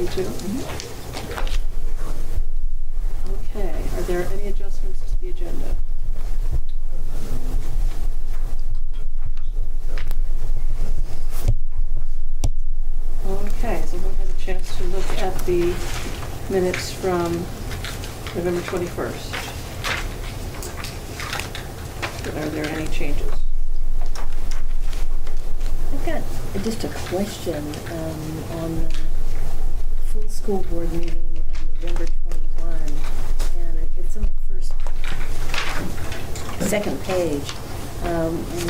22? Okay, are there any adjustments to the agenda? Okay, has everyone had a chance to look at the minutes from November 21st? Are there any changes? I've got just a question on the full school board meeting of November 21, and it's on the second page,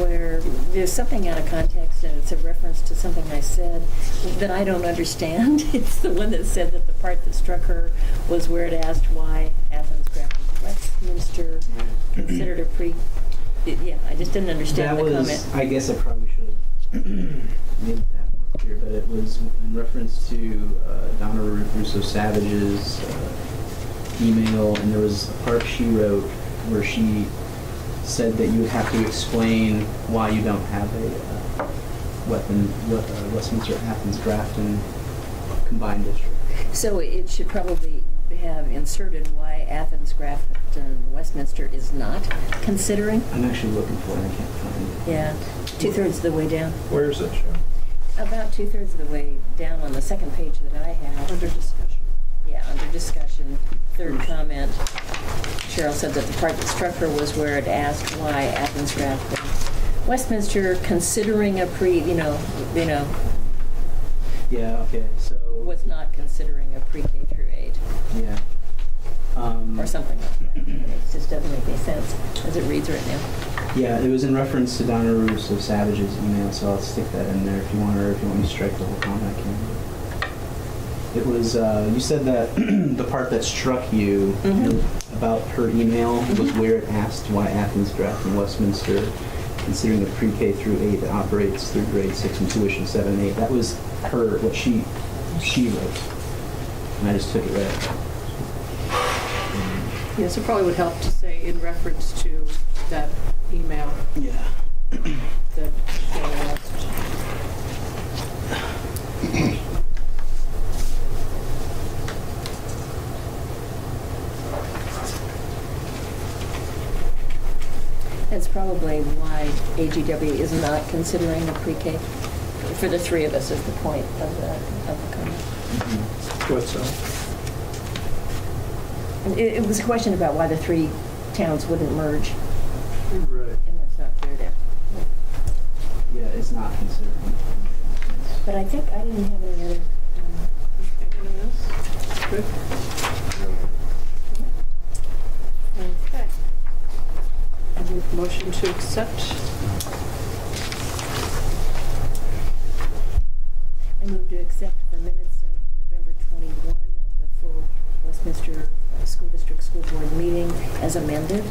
where there's something out of context, and it's a reference to something I said that I don't understand. It's the one that said that the part that struck her was where it asked why Athens, Grafton, Westminster considered a yeah, I just didn't understand the comment. I guess I probably should have made that more clear, but it was in reference to Donna Russo-Savage's email, and there was a part she wrote where she said that you would have to explain why you don't have a Westminster Athens Grafton combined district. So it should probably have inserted why Athens, Grafton, Westminster is not considering. I'm actually looking for it. I can't find it. Yeah, 2/3 of the way down. Where is it, Sharon? About 2/3 of the way down on the second page that I have. Under discussion. Yeah, under discussion, third comment. Cheryl said that the part that struck her was where it asked why Athens, Grafton, Westminster, considering a Yeah. Okay. So. was not considering a pre-K through 8. Yeah. Or something like that. It just doesn't make any sense as it reads right now. Yeah, it was in reference to Donna Russo-Savage's email, so I'll stick that in there if you want, or if you want me to strike the whole comment, I can. It was, you said that the part that struck you about her email was where it asked why Athens, Grafton, Westminster, considering a pre-K through 8 that operates through grade 6 and tuition 7 and 8. That was her, what she wrote. And I just took it right. Yes, it probably would help to say in reference to that email Yeah. that Cheryl asked. That's probably why AGW is not considering a pre-K for the three of us is the point of the comment. What's that? It was a question about why the three towns wouldn't merge, Right. and that's not clear there. Yeah, it's not considering. But I think I didn't have any other. Anyone else? Good. Okay. Motion to accept. I move to accept the minutes of November 21 of the full Westminster School District School Board meeting as amended.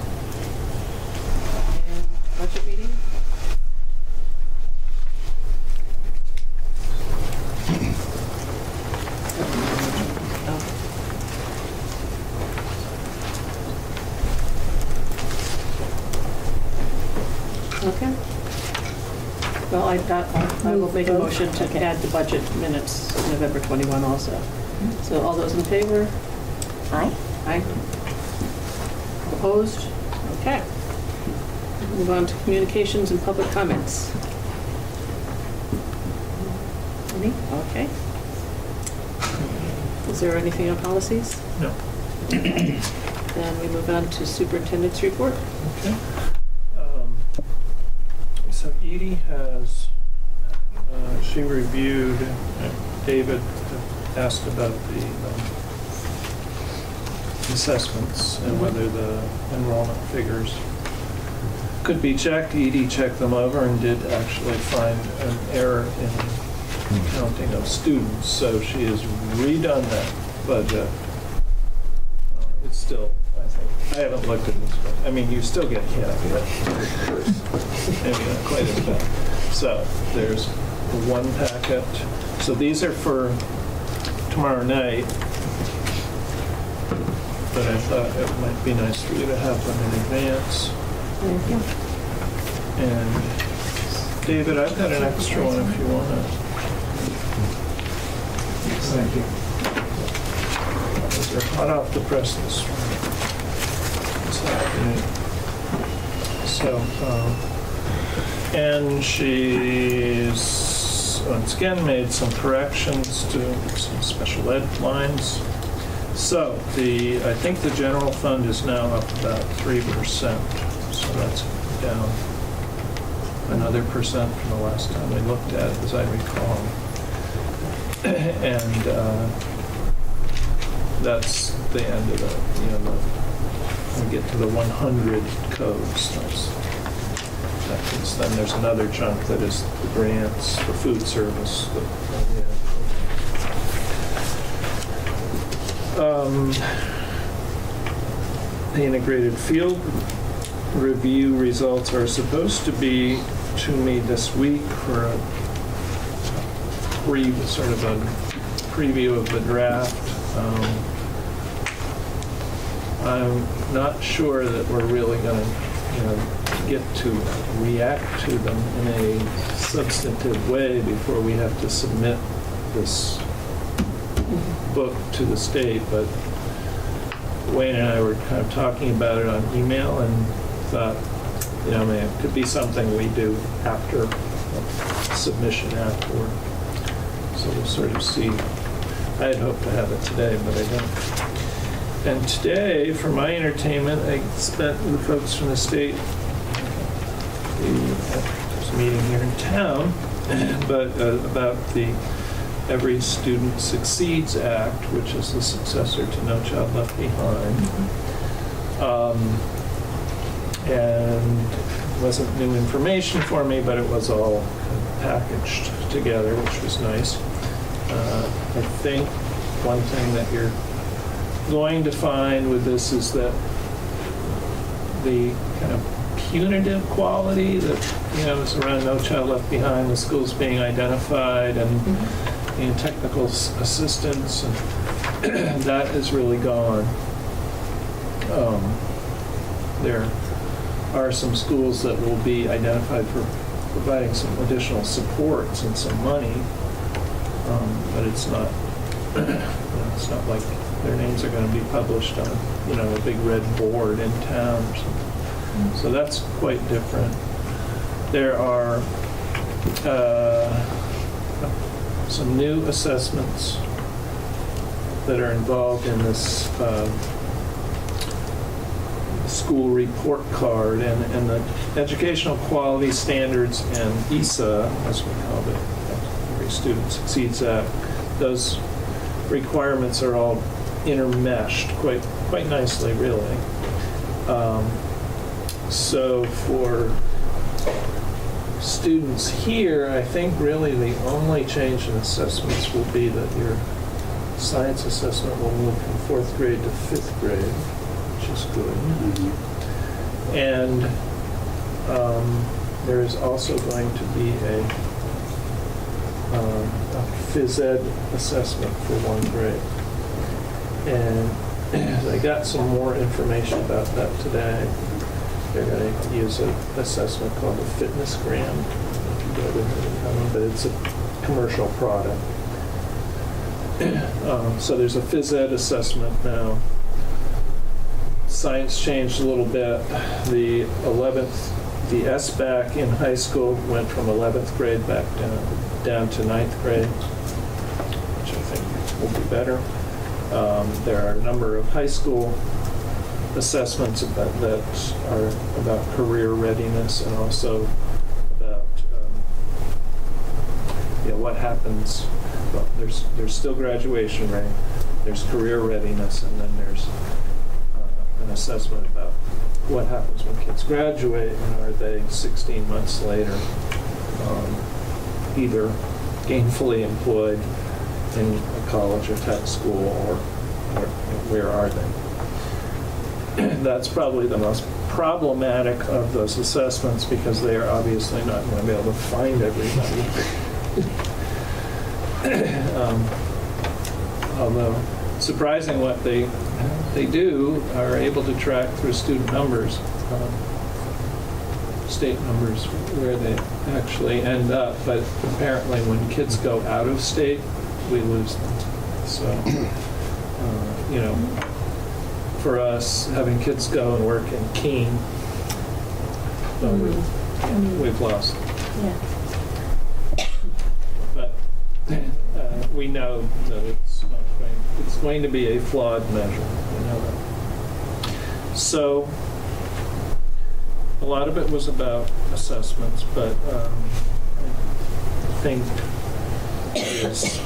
And budget meeting. Okay. Well, I will make a motion to add the budget minutes of November 21 also. So all those in favor? Aye. Aye. Opposed? Okay. Move on to communications and public comments. Any? Okay. Is there anything on policies? No. Then we move on to superintendent's report. Okay. So Edie has, she reviewed, David asked about the assessments and whether the enrollment figures could be checked. Edie checked them over and did actually find an error in counting of students, so she has redone that budget. It's still, I think, I haven't looked at this, but, I mean, you still get, but maybe not quite as bad. So there's one packet. So these are for tomorrow night, but I thought it might be nice for you to have them in advance. Thank you. And David, I've got an extra one if you want to. Thank you. They're hot off the press this afternoon. So, and she's once again made some corrections to some special ed lines. So I think the general fund is now up about 3%. So that's down another percent from the last time we looked at it, as I recall. And that's the end of when we get to the 100 codes. Then there's another chunk that is the grants for food service. The integrated field review results are supposed to be to me this week for a sort of a preview of the draft. I'm not sure that we're really going to, get to react to them in a substantive way before we have to submit this book to the state. But Wayne and I were kind of talking about it on email and thought, it could be something we do after submission afterward. So we'll sort of see. I had hoped to have it today, but I don't. And today, for my entertainment, I spent with the folks from the state. There's a meeting here in town, but about the Every Student Succeeds Act, which is the successor to No Child Left Behind. And it wasn't new information for me, but it was all packaged together, which was nice. I think one thing that you're going to find with this is that the kind of punitive quality that is around No Child Left Behind, the schools being identified and technical assistance, and that is really gone. There are some schools that will be identified for providing some additional supports and some money, but it's not it's not like their names are going to be published on a big red board in town or something. So that's quite different. There are some new assessments that are involved in this school report card, and the Educational Quality Standards and ESA, as we call it, Every Student Succeeds Act, those requirements are all intermeshed quite nicely, really. So for students here, I think really the only change in assessments will be that your science assessment will move from 4th grade to 5th grade, which is good. Mm-hmm. And there is also going to be a phys ed assessment for 1 grade. And I got some more information about that today. They're going to use an assessment called a fitness gram, but it's a commercial product. So there's a phys ed assessment now. Science changed a little bit. The SBAC in high school went from 11th grade back down to 9th grade, which I think will be better. There are a number of high school assessments that are about career readiness, and also about what happens. Well, there's still graduation rate, there's career readiness, and then there's an assessment about what happens when kids graduate, and are they 16 months later either gainfully employed in a college or tech school, or where are they? That's probably the most problematic of those assessments, because they are obviously not going to be able to find everybody. Although surprising what they do, are able to track through student numbers, state numbers, where they actually end up. But apparently when kids go out of state, we lose them. So You know, for us, having kids go and work in Keene, well, we've lost. Yeah. But we know that it's going to be a flawed measure. We know that. So a lot of it was about assessments, but I think it's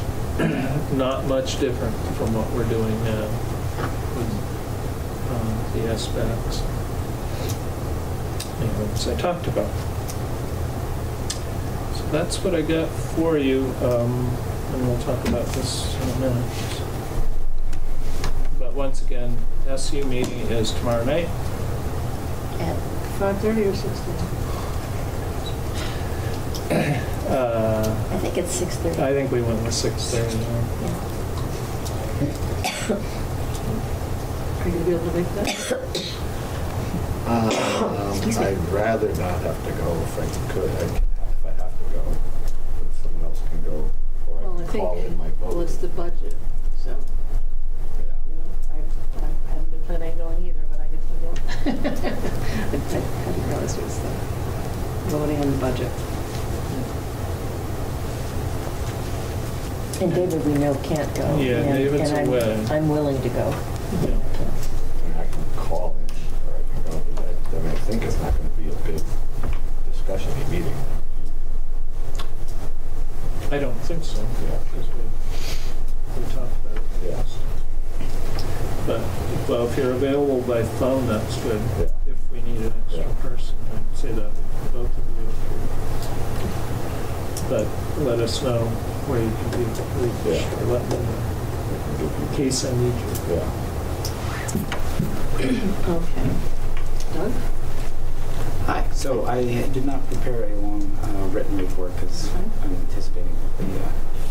not much different from what we're doing now with the SBACs and things I talked about. So that's what I got for you, and we'll talk about this in a minute. But once again, SU meeting is tomorrow night. At 5:30 or 6:30? I think it's 6:30. I think we went with 6:30. Are you going to be able to make that? Excuse me. I'd rather not have to go if I could. If I have to go, if someone else can go, or Well, I can call in my vote. Well, it's the budget, so, Yeah. you know, I haven't been planning on going either, but I guess I will. I hadn't realized it was the voting on the budget. And David, we know can't go. Yeah, and- David's and away. I'm willing to go. Yeah. And I can call in, or I can go, but I mean, I think it's not going to be a big discussion meeting. I don't think so. Yeah. Because we talked about it. Yeah. But, well, if you're available by phone, that's good. Yeah. If we need an extra Yeah. person, I'd say that both of you. But let us know where you can be reached, Yeah. or let me know in case I need you. Yeah. Okay. Doug? Hi. So I did not prepare a long written report because I'm anticipating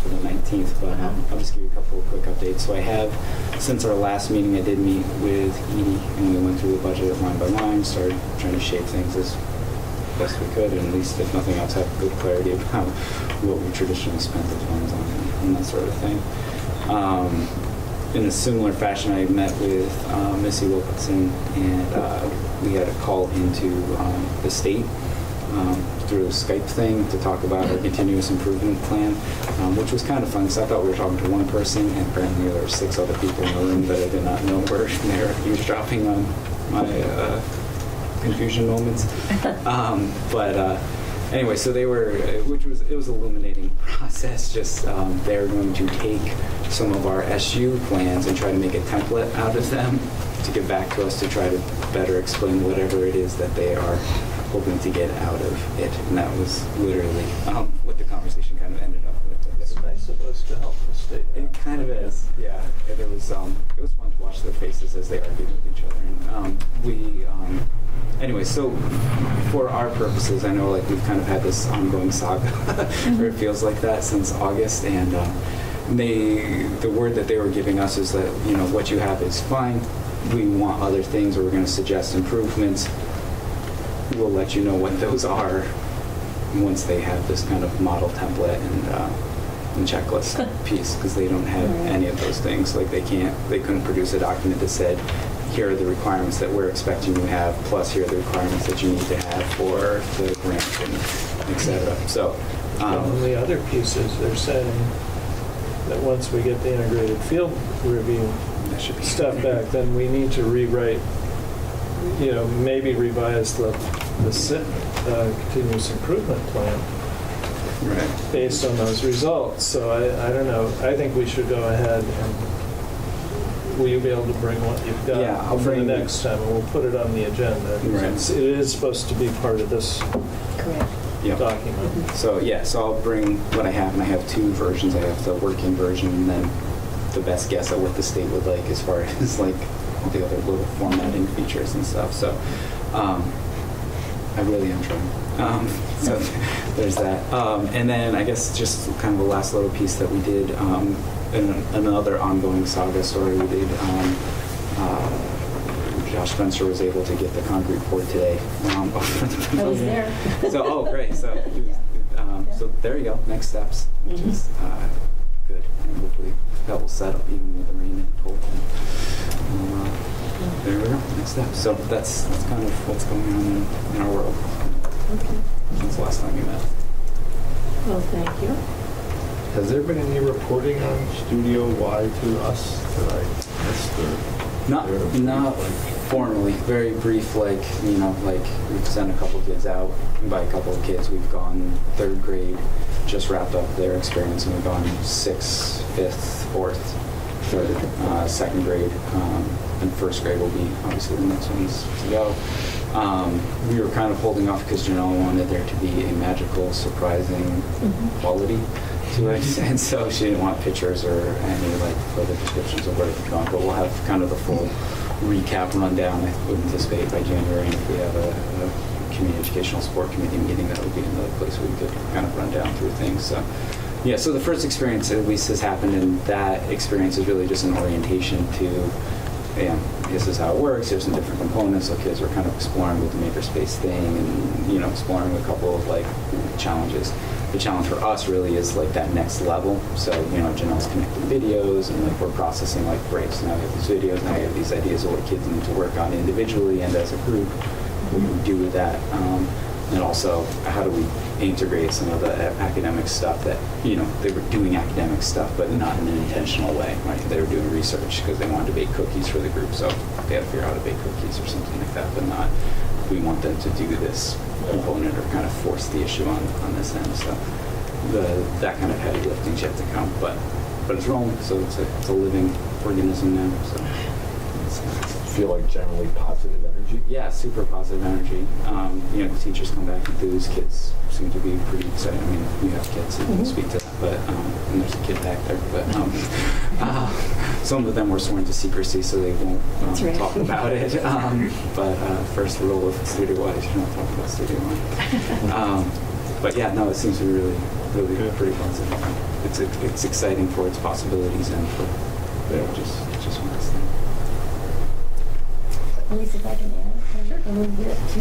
for the 19th, but I'll just give you a couple of quick updates. So I have, since our last meeting, I did meet with Edie and we went through the budget line by line, started trying to shape things as best we could, and at least, if nothing else, have good clarity about what we traditionally spent the funds on and that sort of thing. In a similar fashion, I met with Missy Wilkinson, and we had a call into the state through a Skype thing to talk about our continuous improvement plan, which was kind of fun because I thought we were talking to one person, and apparently there were 6 other people in the room that I did not know were there eavesdropping on my confusion moments. Anyway, so they were, it was an illuminating process. Just they're going to take some of our SU plans and try to make a template out of them to give back to us to try to better explain whatever it is that they are hoping to get out of it. And that was literally what the conversation kind of ended up with. It's nice of us to help the state. It kind of is, yeah. It was fun to watch their faces as they argued with each other. And anyway, so for our purposes, I know like we've kind of had this ongoing saga, where it feels like that since August, and the word that they were giving us is that, you know, what you have is fine. We want other things, or we're going to suggest improvements. We'll let you know what those are once they have this kind of model template and checklist piece, because they don't have any of those things. Like they couldn't produce a document that said, here are the requirements that we're expecting you to have, plus here are the requirements that you need to have for the grant, and et cetera. So, And the other pieces, they're saying that once we get the integrated field review that should be stuff back, then we need to rewrite, you know, maybe revise the continuous improvement plan right. based on those results. So I don't know. I think we should go ahead and will you be able to bring what you've got Yeah, I'll for bring the next time, and we'll put it on the agenda. Right. It is supposed to be part of this Correct. Yep. document. So yeah, so I'll bring what I have, and I have 2 versions. I have the working version, and then the best guess at what the state would like as far as like all the other little formatting features and stuff. So I really am trying. So there's that. And then I guess just kind of a last little piece that we did, in another ongoing saga story we did. Josh Spencer was able to get the concrete poured today. I was there. So, great. So, so there you go. Next steps, which is good. And hopefully that will set up even with the rain and cold. next step. So that's kind of what's going on in our world Okay. since the last time we met. Well, thank you. Has there been any reporting on Studio Y to us that I missed? Or Not there a brief, not like- formally, very brief, like, you know, like we've sent a couple kids out. And by a couple of kids, we've gone third grade, just wrapped up their experience, and we've gone 6th, 5th, 4th, 3rd, second grade, and first grade will be obviously the next ones to go. We were kind of holding off because Janelle wanted there to be a magical, surprising quality to it, and so she didn't want pictures or any like further descriptions of where it's gone. But we'll have kind of the full recap rundown. I would anticipate by January, and if we have a community educational support committee meeting, that would be another place where we could kind of run down through things. So yeah, so the first experience at least has happened, and that experience is really just an orientation to, yeah, this is how it works. There's some different components. So kids are kind of exploring with the makerspace thing, and you know, exploring a couple of like challenges. The challenge for us really is like that next level. So you know, Janelle's connecting videos, and like we're processing like, great, so now we have these videos, now we have these ideas of what kids need to work on individually and as a group. What do we do with that? And also, how do we integrate some of the academic stuff that, you know, they were doing academic stuff, but not in an intentional way, right? They were doing research because they wanted to bake cookies for the group, so they had to figure out how to bake cookies or something like that, but not, we want them to do this component or kind of force the issue on this end. So that kind of heavy lifting's yet to come, but it's rolling, so it's a living organism now, so. Feel like generally positive energy? Yeah, super positive energy. You know, the teachers come back enthused. Kids seem to be pretty excited. I mean, you have kids, and you can speak to that, but and there's a kid back there. But some of them were sworn to secrecy, so they won't talk about it. But first rule of Studio Y is you don't talk about Studio Y. But yeah, no, it seems to be really pretty positive. It's exciting for its possibilities and for just one thing. Lisa, if I can add a little bit to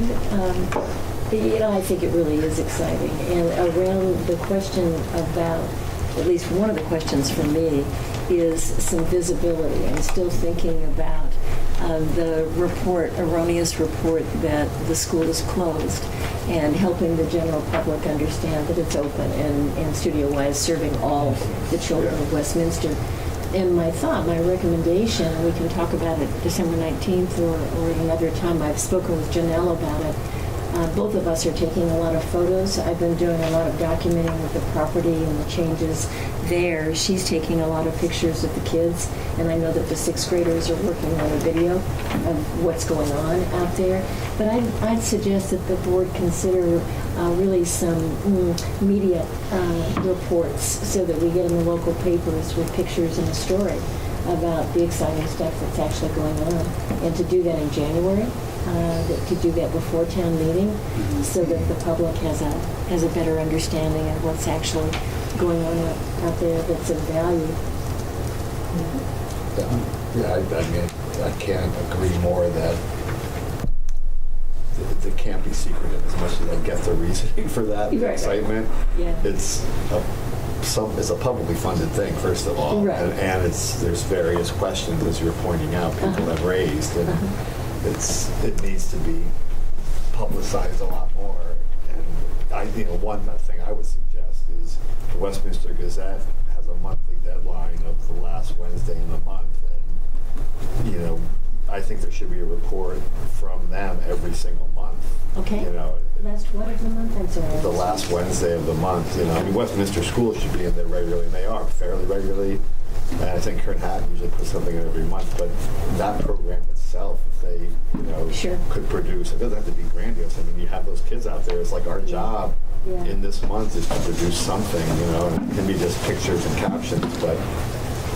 it. You know, I think it really is exciting. And around the question about, at least one of the questions for me, is some visibility. I'm still thinking about the erroneous report that the school is closed, and helping the general public understand that it's open and Studio Y is serving all the children of Westminster. And my recommendation, we can talk about it December 19th or another time. I've spoken with Janelle about it. Both of us are taking a lot of photos. I've been doing a lot of documenting of the property and the changes there. She's taking a lot of pictures of the kids, and I know that the 6th graders are working on a video of what's going on out there. But I'd suggest that the board consider really some media reports so that we get in the local papers with pictures and a story about the exciting stuff that's actually going on. And to do that in January, to do that before town meeting, so that the public has a better understanding of what's actually going on out there that's of value. Yeah, I mean, I can't agree more that it can't be secretive as much as I get the reasoning for that, the excitement. Yeah. It's a publicly funded thing, first of all, Right. and there's various questions, as you're pointing out, people have raised, and it needs to be publicized a lot more. And one thing I would suggest is the Westminster Gazette has a monthly deadline of the last Wednesday in the month, and I think there should be a report from them every single month. Okay. Last what of the month? I'm sorry. The last Wednesday of the month. I mean, Westminster schools should be in there regularly, and they are fairly regularly. And I think Kern Hatton usually puts something in every month. But that program itself, if they, Sure. could produce, it doesn't have to be grandiose. I mean, you have those kids out there. It's like our job in this month is to produce something. And it can be just pictures and captions, but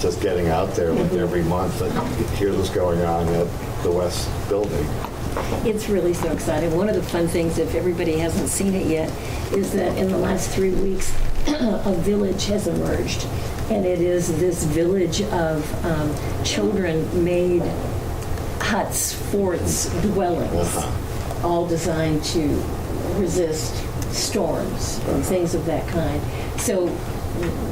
just getting out there like every month, like, here's what's going on at the West Building. It's really so exciting. One of the fun things, if everybody hasn't seen it yet, is that in the last 3 weeks, a village has emerged. And it is this village of children-made huts, forts, dwellings, all designed to resist storms and things of that kind. So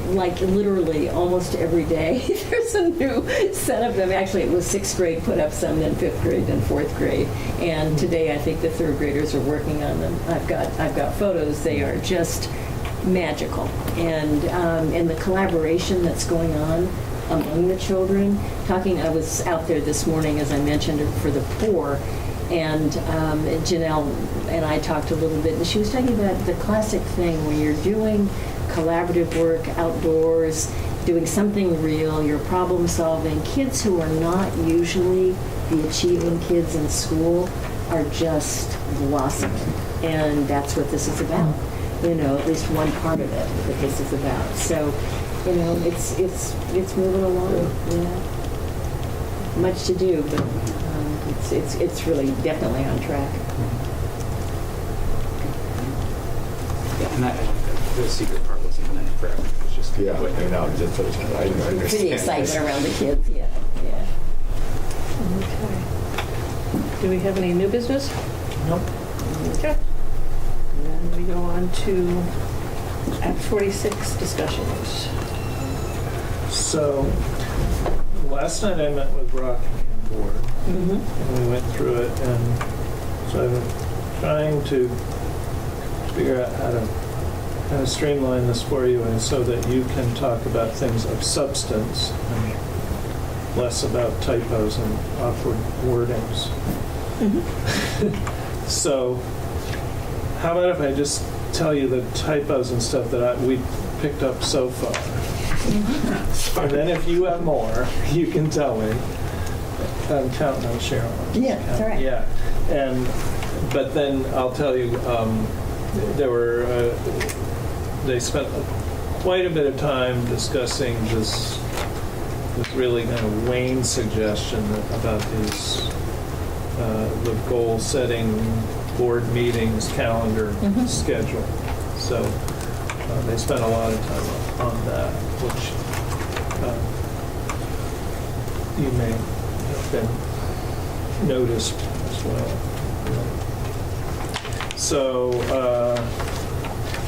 like literally almost every day, there's a new set of them. Actually, it was 6th grade put up some, then 5th grade, then 4th grade. And today I think the 3rd graders are working on them. I've got photos. They are just magical. And the collaboration that's going on among the children. I was out there this morning, as I mentioned, for the poor, and Janelle and I talked a little bit, and she was talking about the classic thing when you're doing collaborative work outdoors, doing something real, you're problem solving. Kids who are not usually the achieving kids in school are just blossoming, and that's what this is about. At least one part of it that this is about. So, it's moving along. Yeah, much to do, but it's really definitely on track. Yeah, and the secret part wasn't in it forever. It was just Yeah, I just, I understand. For the excitement around the kids, yeah. Okay. Do we have any new business? Nope. Okay. And then we go on to Act 46 discussions. So, last night I met with Rockingham Board, and we went through it, and so I've been trying to figure out how to streamline this for you, and so that you can talk about things of substance and less about typos and awkward wordings. So, how about if I just tell you the typos and stuff that we picked up so far? And then if you have more, you can tell me. I'm counting on Cheryl. Yeah, that's all right. Yeah, but then I'll tell you, they spent quite a bit of time discussing this really kind of Wayne suggestion about the goal-setting board meetings calendar schedule. So they spent a lot of time on that, which you may have been noticed as well. So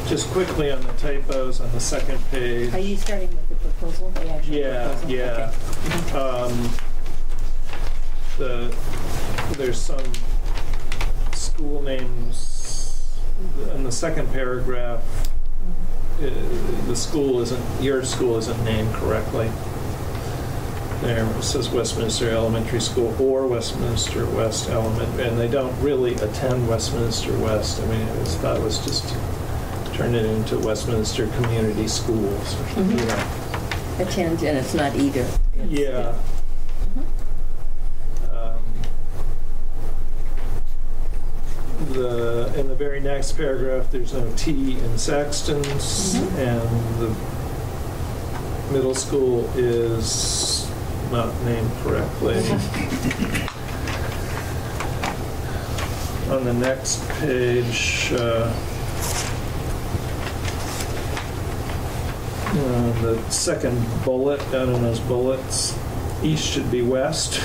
just quickly on the typos on the second page. Are you starting with the proposal? The actual proposal? Yeah. Okay. There's some school names in the second paragraph. Your school isn't named correctly. There it says Westminster Elementary School or Westminster West Elementary, and they don't really attend Westminster West. I mean, I thought it was just turn it into Westminster Community Schools. Attend, and it's not either. Yeah. In the very next paragraph, there's no T in Saxton's, and the middle school is not named correctly. On the next page, the second bullet, down in those bullets, east should be west.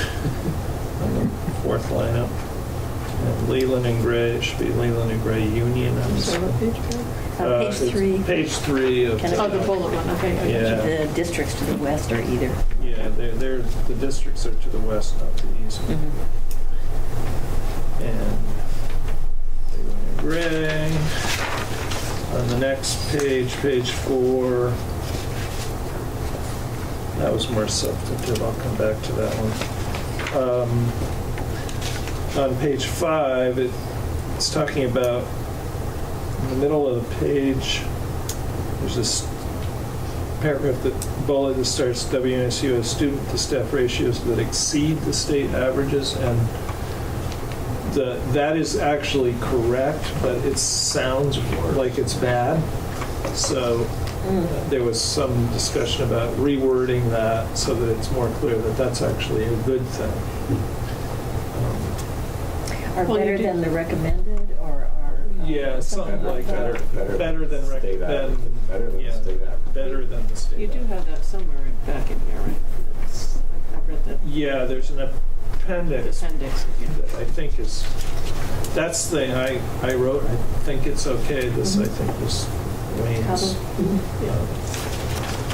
On the fourth line up. And Leland and Gray, it should be Leland and Gray Union. So what page? Page 3. Page 3 of. Oh, the bullet one, okay. Yeah. The districts to the west are either. Yeah, the districts are to the west, not the east. And Leland and Gray. On the next page, page 4. That was more substantive. I'll come back to that one. On page 5, it's talking about in the middle of the page, there's this paragraph bullet that starts WNSU has student to staff ratios that exceed the state averages, and that is actually correct, but it sounds like it's bad. So there was some discussion about rewording that so that it's more clear that that's actually a good thing. Are better than the recommended, or are... Yeah, something like that. Better than state average. Better than state average. Better than the state You do have that somewhere back in here, right? I read that. Yeah, there's an appendix. Appendix. That I think that's the thing I wrote. I think it's okay. This I think was Wayne's.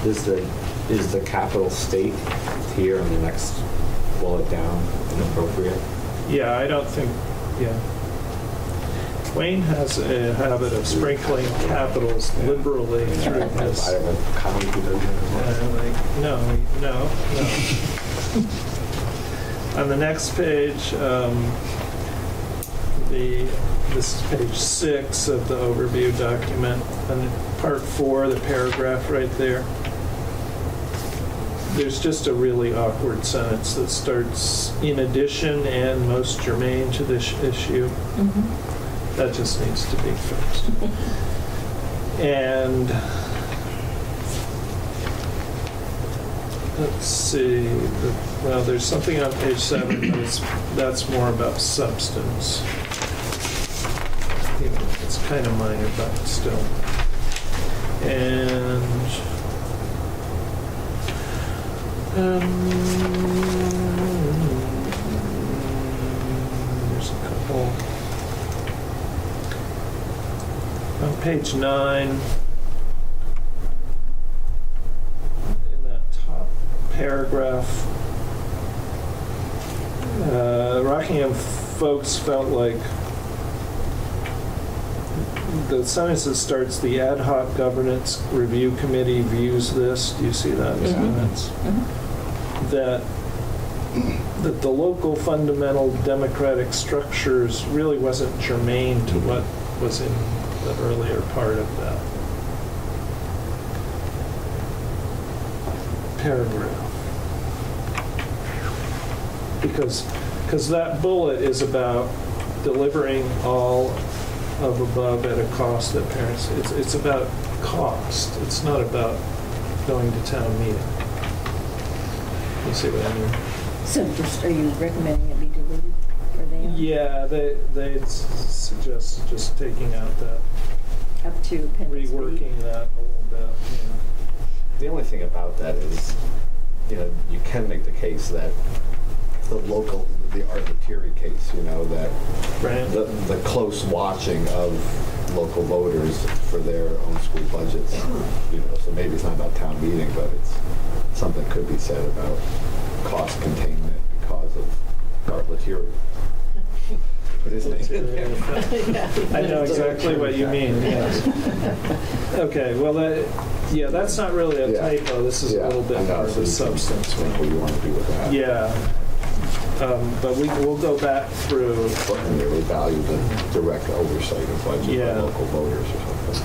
Is the capital state here in the next bullet down inappropriate? Yeah, I don't think, yeah. Wayne has a habit of sprinkling capitals liberally through his. I have a colleague who does that. No. On the next page, this is page 6 of the overview document, and part 4, the paragraph right there. There's just a really awkward sentence that starts, "in addition and most germane to this issue." That just needs to be fixed. And let's see, well, there's something on page 7, but that's more about substance. You know, it's kind of minor, but still. And there's a couple. On page 9, in that top paragraph, Rockingham folks felt like the sentence that starts, "The ad hoc governance review committee views this." Do you see that sentence? That the local fundamental democratic structures really wasn't germane to what was in the earlier part of that paragraph. Because that bullet is about delivering all of above at a cost that parents, it's about cost. It's not about going to town meeting. You see what I mean? So just, are you recommending it be deleted for them? Yeah, they suggest just taking out that, Up to appendix B? reworking that a little bit. The only thing about that is, you can make the case that the Arbitrary case, that Right. the close watching of local voters for their own school budgets, so maybe it's not about town meeting, but it's something could be said about cost containment because of Arbitrary. What is it? I know exactly what you mean, yes. Okay, well, that's not really a typo. This is a little bit more of a substance What one. you want to do with that. Yeah. But we'll go back through. And they really value the direct oversight of budget by Yeah. local voters or something.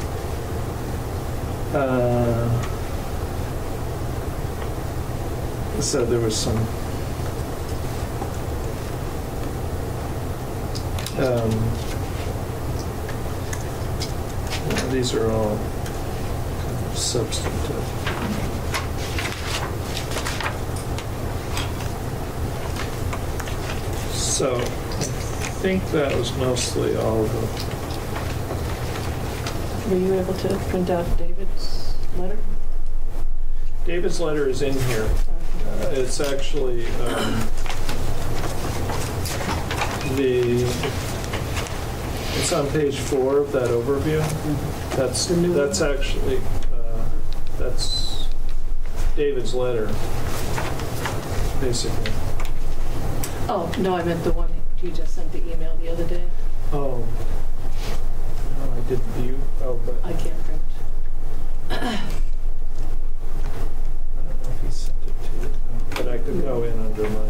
So there was some. These are all kind of substantive. So I think that was mostly all of Were you able to print out David's letter? David's letter is in here. It's actually it's on page 4 of that overview. That's actually that's David's letter, basically. Oh, no, I meant the one you just sent the email the other day. Oh, no, I didn't view. Oh, but I can't print. I don't know if he sent it to you, but I could go in under my.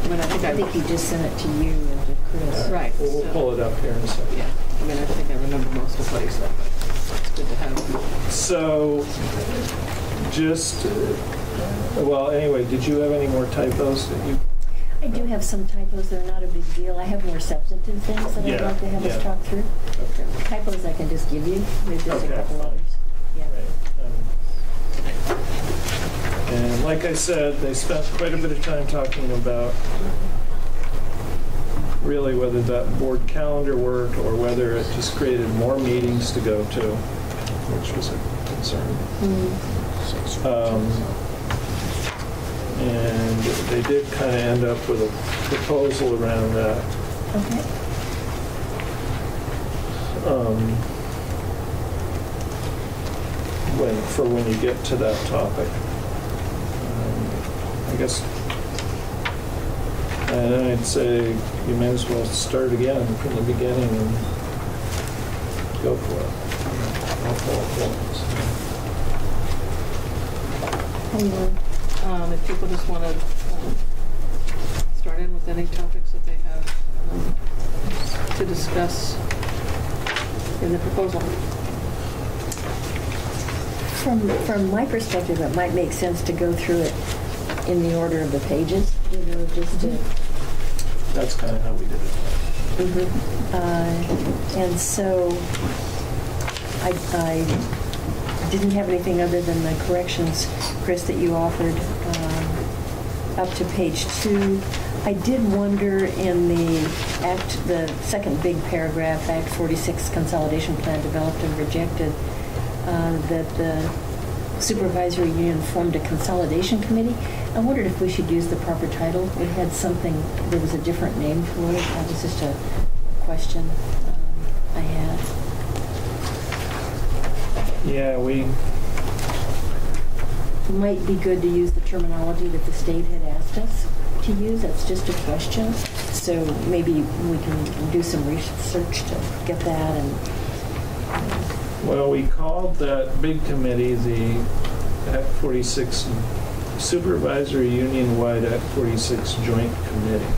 I mean, I I think he just sent it to you and to Chris. Right. We'll so- pull it up here in a second. Yeah, I mean, I think I remember most of what he said, but it's good to have. So, just, well, anyway, did you have any more typos that you? I do have some typos. They're not a big deal. I have more substantive things that I'd Yeah, like to have us yeah. talk through. Okay. Typos I can just give you. There's just Okay, a couple fine. others. Yeah. And like I said, they spent quite a bit of time talking about really whether that board calendar worked or whether it just created more meetings to go to, which was a concern. And they did kind of end up with a proposal around that. Okay. when you get to that topic. I guess, and I'd say you may as well start again from the beginning and go for it. All 4 points. If people just want to start in with any topics that they have to discuss in the proposal. From my perspective, it might make sense to go through it in the order of the pages, just to... That's kind of how we did it. And so I didn't have anything other than the corrections, Chris, that you offered up to page 2. I did wonder in the second big paragraph, Act 46 Consolidation Plan developed and rejected, that the supervisory union formed a consolidation committee. I wondered if we should use the proper title. It had something, there was a different name for it. That was just a question I had. Yeah, It might be good to use the terminology that the state had asked us to use. That's just a question. So maybe we can do some research to get that. And well, we called that big committee the Act 46 Supervisory Union-wide Act 46 Joint Committee.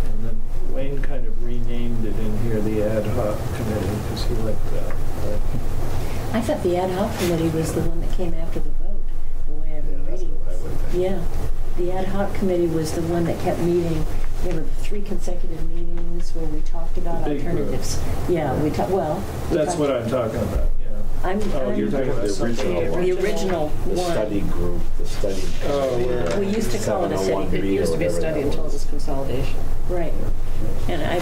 And then Wayne kind of renamed it in here the Ad Hoc Committee because he liked that. I thought the ad hoc committee was the one that came after the vote, the way I've been That's reading. what I would think. Yeah, the ad hoc committee was the one that kept meeting. There were 3 consecutive meetings where we talked about The big group. alternatives. Yeah, we talked, well. we That's talked- what I'm talking about, yeah. I'm, Oh, you're talking about The something. original one. the original The one. study group, the study. Oh, committee, where- We used to call it a study. 701B It used to be a or whatever study that until it was consolidation. Right. And I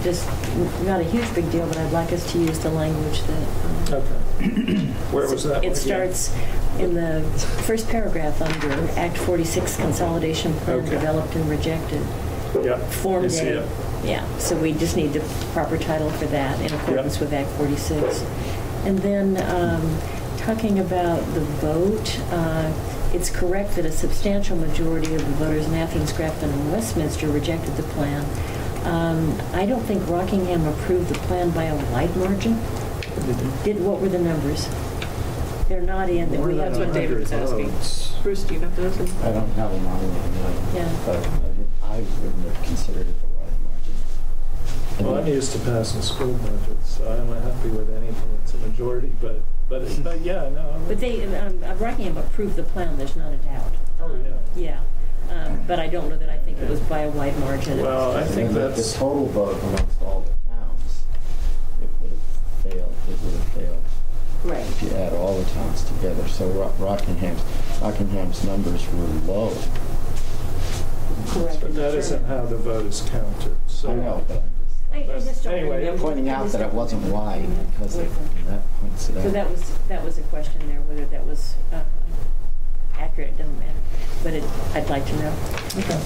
just, not a huge big deal, but I'd like us to use the language that. Okay. Where was that? It one again? starts in the first paragraph under Act 46 Consolidation Plan Okay. developed and rejected. Yeah. Form I see A. it. Yeah, so we just need the proper title for that in accordance with Act 46. And then talking about the vote, it's correct that a substantial majority of the voters in Athens, Grafton, and Westminster rejected the plan. I don't think Rockingham approved the plan by a wide margin. What were the numbers? They're not in. More We than have That's what David was 100 asking. votes. Bruce, do you have those? I don't have them on me, Yeah. but I wouldn't have considered it a wide margin. Well, I'm used to passing school budgets, so I'm happy with anything that's a majority, but yeah, no. But they, Rockingham approved the plan, there's not a doubt. Oh, yeah. Yeah, but I don't know that I think it was by a wide margin. Well, I think And the that's, total vote amongst all the towns, it would have failed Right. if you add all the towns together. So Rockingham's numbers were low. Correct. but that isn't how the vote is counted, so. I know, but I just don't Anyway, remember. I'm pointing out that it wasn't wide because of that points it out. So that was a question there, whether that was accurate, it doesn't matter, but I'd like to know. Okay.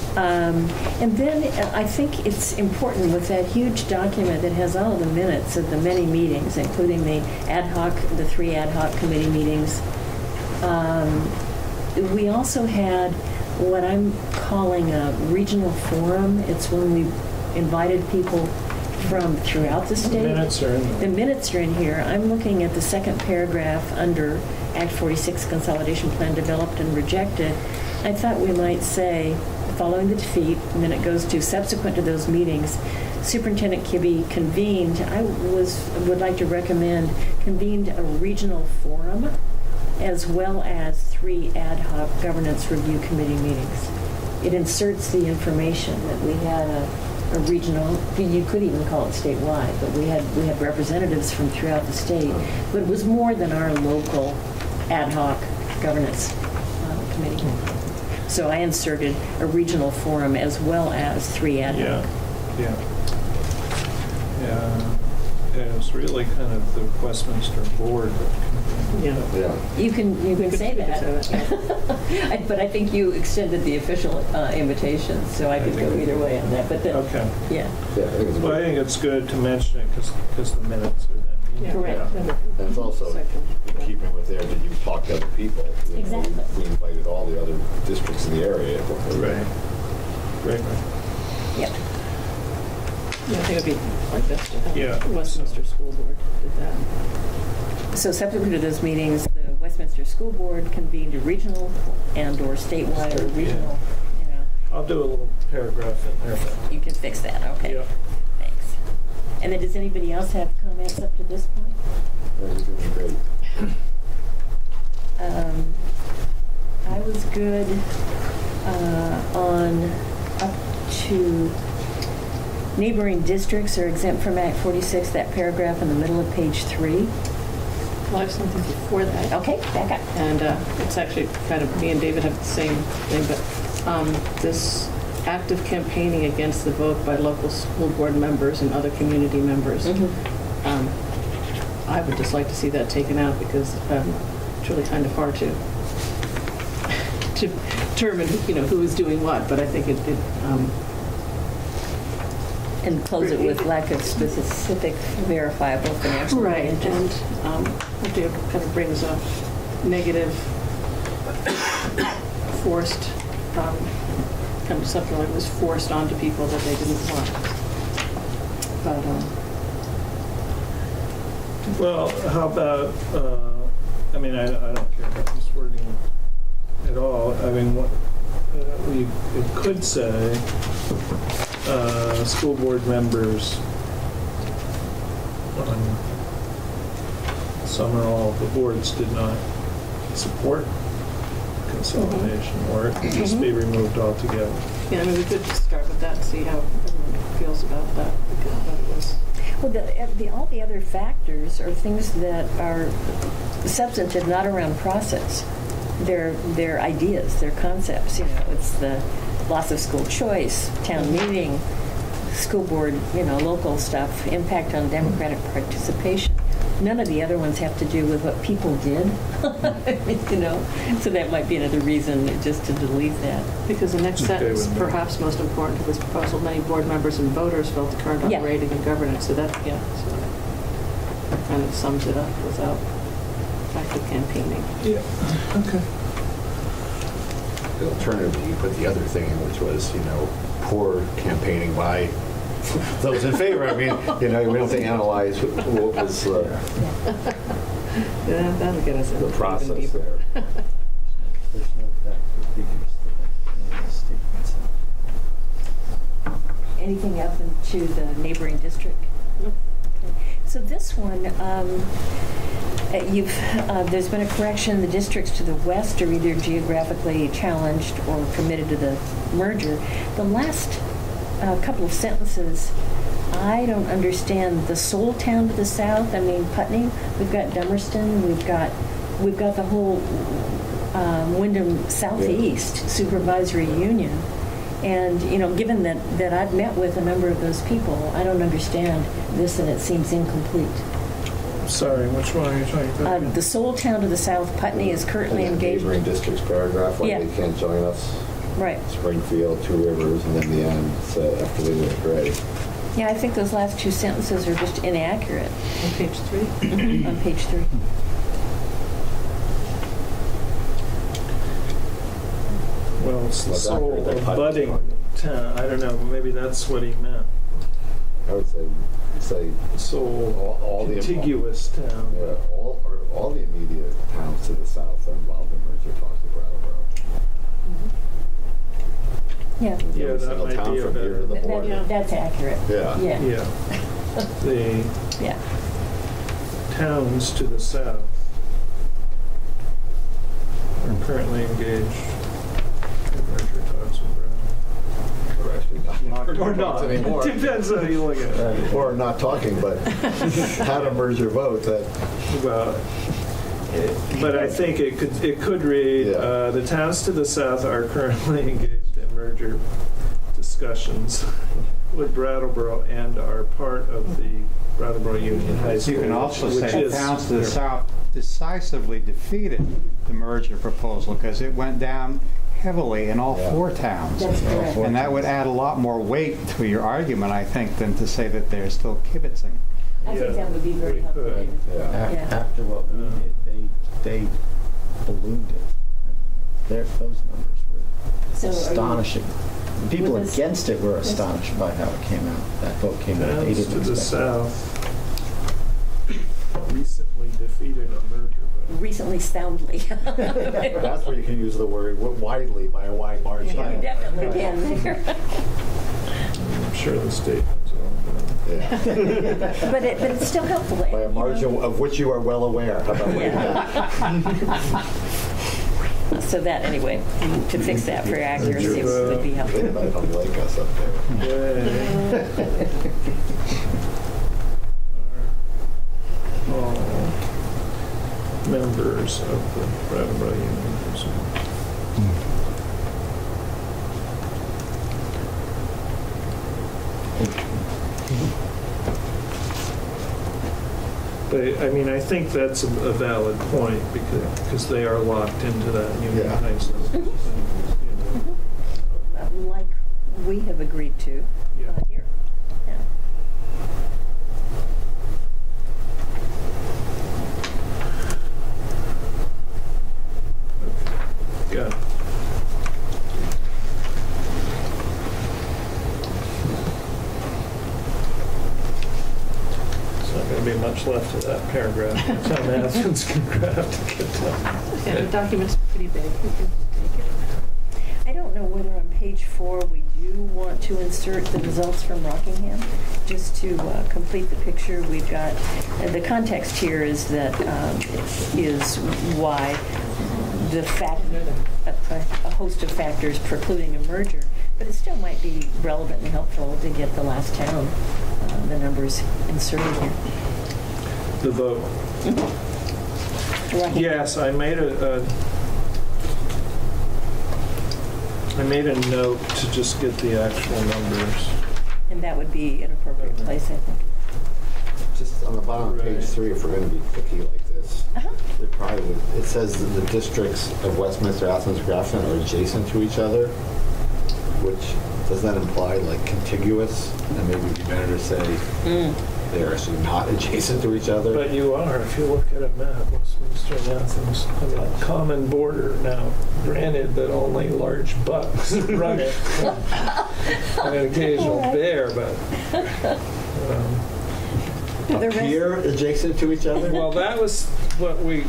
And then I think it's important with that huge document that has all the minutes of the many meetings, including the 3 ad hoc committee meetings. We also had what I'm calling a regional forum. It's when we invited people from throughout the state. Minutes are in The there. minutes are in here. I'm looking at the second paragraph under Act 46 Consolidation Plan developed and rejected. I thought we might say, following the defeat, and then it goes to subsequent to those meetings, Superintendent Kibbe convened, would like to recommend, convened a regional forum as well as 3 ad hoc governance review committee meetings. It inserts the information that we had a regional, you could even call it statewide, but we had representatives from throughout the state, but it was more than our local ad hoc governance committee. So I inserted a regional forum as well as 3 ad hoc. Yeah. It was really kind of the Westminster board that Yeah. Yeah. You can say that. But I think you extended the official invitation, so I could go either way on that. But then, Okay. yeah. Yeah, I think it was Well, I think it's good to mention it because the minutes are then Yeah. Correct. Yeah. That's also in keeping with there that you talk to other people. You know, Exactly. We invited all the other districts in the area. Right. Yep. Yeah, I think it'd be quite best to have Yeah. the Westminster School Board did that. So subsequent to those meetings, the Westminster School Board convened a regional and/or statewide or regional, you know, I'll do a little paragraph in there. you can fix that, okay. Yeah. Thanks. And then does anybody else have comments up to this point? That was doing great. I was good on up to neighboring districts are exempt from Act 46, that paragraph in the middle of page 3. Well, I have something before that. Okay, back up. And it's actually kind of, me and David have the same thing, but this active campaigning against the vote by local school board members and other community members, I would just like to see that taken out because it's really kind of hard to determine, who is doing what, but I think it And close it with lack of specific verifiable financial right, advantages. and it kind of brings up negative, forced, kind of something like was forced onto people that they didn't want. But, Well, how about, I mean, I don't care about this wording at all. I mean, what, it could say, school board members on some or all of the boards did not support consolidation, or it could just be removed altogether. yeah, I mean, we could just start with that and see how everyone feels about that, because I thought it was. Well, all the other factors are things that are substantive, not around process. They're ideas, they're concepts. It's the loss of school choice, town meeting, school board, local stuff, impact on democratic participation. None of the other ones have to do with what people did, So that might be another reason just to delete that. Because the next Okay sentence, with me. perhaps most important to this proposal, many board members and voters felt the current Yeah. operating and governance. So that kind of sums it up without active campaigning. Yeah, okay. The alternative, you put the other thing in, which was, poor campaigning by those in favor. I mean, we don't have to analyze what was Yeah, that'll get us the even process deeper. there. There's no factual figures to the statements. Anything up into the neighboring district? Nope. Okay. So this one, there's been a correction. The districts to the west are either geographically challenged or committed to the merger. The last couple of sentences, I don't understand. The Soul Town to the south, Putney, we've got Dummerston, we've got the whole Wyndham Southeast Supervisory Union. And, given that I've met with a number of those people, I don't understand this and it seems incomplete. Sorry, which one are you talking about? The Soul Town to the south, Putney, is currently And engaged. neighboring districts paragraph, why Yeah. they can't join us. Right. Springfield, Two Rivers, and then the end, after they went gray. Yeah, I think those last two sentences are just inaccurate On page 3. on page 3. Well, it's the What's soul accurate, that of Putney's budding on it. town. I don't know, maybe that's what he meant. I would say Soul, all the contiguous town. Yeah, all the immediate towns to the south are involved in merger talks with Brattleboro. Yeah, Yeah, Every that single might town be a from here to better. the border. that's accurate. Yeah. Yeah, Yeah. The yeah. towns to the south are currently engaged in merger talks with Brattleboro. Or actually not. Or not. Anymore. Depends how you look at it. Or not talking, but had a merger vote that, Well, but I think it could read, Yeah. the towns to the south are currently engaged in merger discussions with Brattleboro and are part of the Brattleboro Union High School. You can also which say is- towns to the south decisively defeated the merger proposal because it went down heavily in all Yeah. 4 towns. That's correct. And that would add a lot more weight to your argument, I think, than to say that they're still kibitzing. I think that would be very we helpful. could. David. Yeah. Yeah. After what we did, they ballooned it. Those numbers were So are you- astonishing. People With this- against it were astonished by how it came out. That vote came out. They Towns didn't to the expect it. south recently defeated a merger vote. Recently soundly. That's where you can use the word widely by a wide margin. Yeah, you definitely can there. I'm sure the state knows all about it. Yeah. But it's still helpful. By a margin of which you are well aware. How about that? So that, anyway, to fix that for accuracy would be They helpful. might not like us up there. Yay. Are all members of the Brattleboro Union. I mean, I think that's a valid point because they are locked into that union Yeah. high school. Like we have agreed to Yeah. here. Yeah. Got it. There's not going to be much left of that paragraph. Tom Athens can have to get done. Yeah, the document's pretty big. You can take it. I don't know whether on page 4 we do want to insert the results from Rockingham, just to complete the picture. We've got, the context here is that, is why the fact, a host of factors precluding a merger, but it still might be relevant and helpful to get the last town, the numbers inserted here. The vote. Rockingham. Yes, I made a note to just get the actual numbers. And that would be an appropriate place, I think. Just on the bottom of page Right. 3, if we're going to be picky like this, Uh-huh. it probably would, it says that the districts of Westminster, Athens, Grafton are adjacent to each other, which, does that imply like contiguous? And maybe it'd be better to say they are actually not adjacent to each other? But you are, if you look at a map, Westminster and Athens have a common border now. Granted that only large bucks run it, and an occasional bear, but The Up rest- here, adjacent to each other? well, that was what we.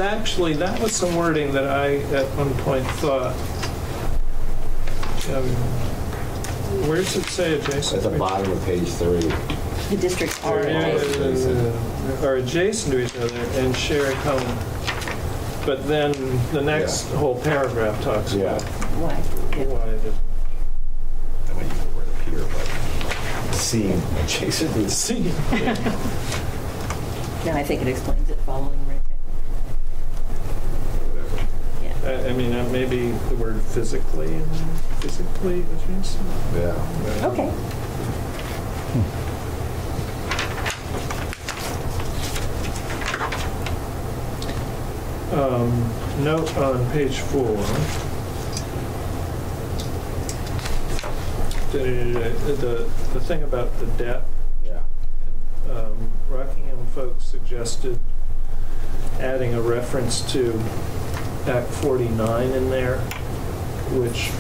Actually, that was some wording that I at one point thought. Where does it say adjacent? At the bottom of page 3. The districts are adjacent. Are adjacent to each other and share a common. But then the next whole paragraph talks Yeah. about Why? Yeah. why it isn't. I might use the word appear, but seem adjacent to See, No, I think it explains it following right whatever. there. Yeah. I mean, maybe the word physically adjacent. Yeah. Okay. Note on page 4. The thing about the debt, Yeah. Rockingham folks suggested adding a reference to Act 49 in there, which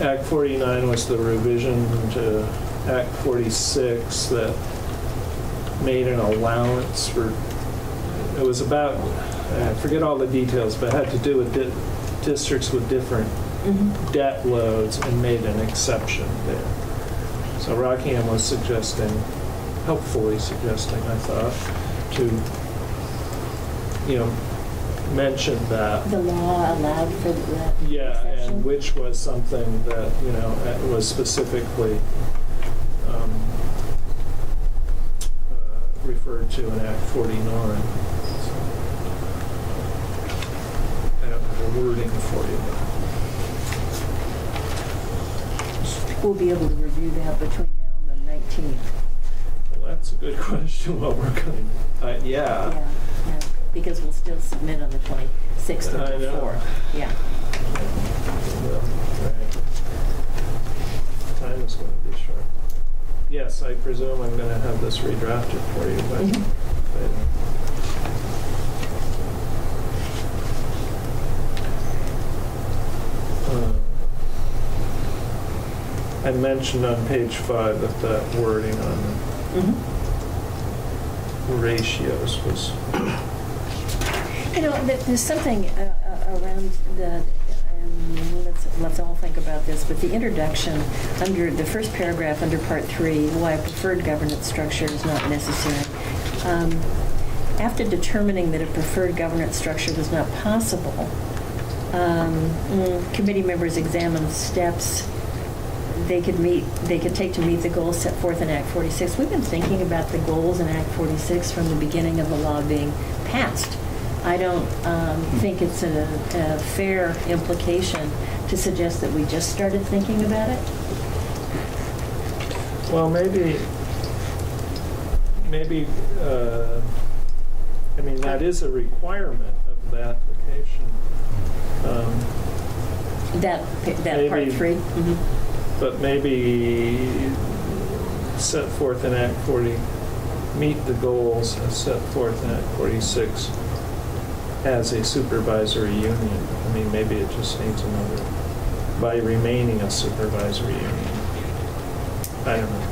Act 49 was the revision to Act 46 that made an allowance for, it was about, I forget all the details, but it had to do with districts with different debt loads and made an exception there. So Rockingham was suggesting, helpfully suggesting, I thought, to, mention that. The law allowed for that Yeah, exception? and which was something that, was specifically referred to in Act 49. So, I don't have a wording for you. We'll be able to review that between now and the 19th. Well, that's a good question, what we're going to, yeah. Yeah, because we'll still submit on the 26th I or know. before. Yeah. Well, right. Time is going to be short. yes, I presume I'm gonna have this redrafted for you, but Mhm. I mentioned on page 5 that wording on Mhm. the ratios was, You know, there's something around the, let's all think about this, but the introduction under the first paragraph under part 3, why a preferred governance structure is not necessary. After determining that a preferred governance structure was not possible, committee members examined steps they could take to meet the goals set forth in Act 46. We've been thinking about the goals in Act 46 from the beginning of the law being passed. I don't think it's a fair implication to suggest that we just started thinking about it. well, maybe, I mean, that is a requirement of the application. That part Maybe- 3. Mhm. But maybe set forth in Act 40, meet the goals as set forth in Act 46 as a supervisory union. I mean, maybe it just needs another, by remaining a supervisory union. I don't know.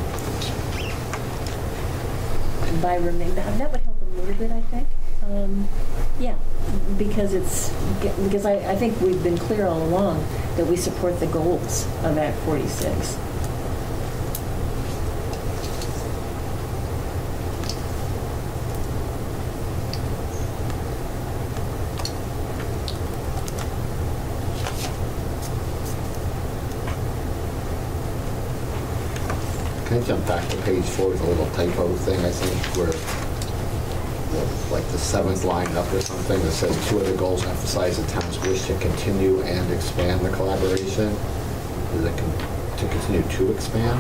By remaining, that would help a little bit, I think. Yeah, because I think we've been clear all along that we support the goals of Act 46. Can I jump back to page 4 with a little typo thing, I think, where like the 7th line up or something that says 2 other goals emphasize the town's wish to continue and expand the collaboration. Is it to continue to expand?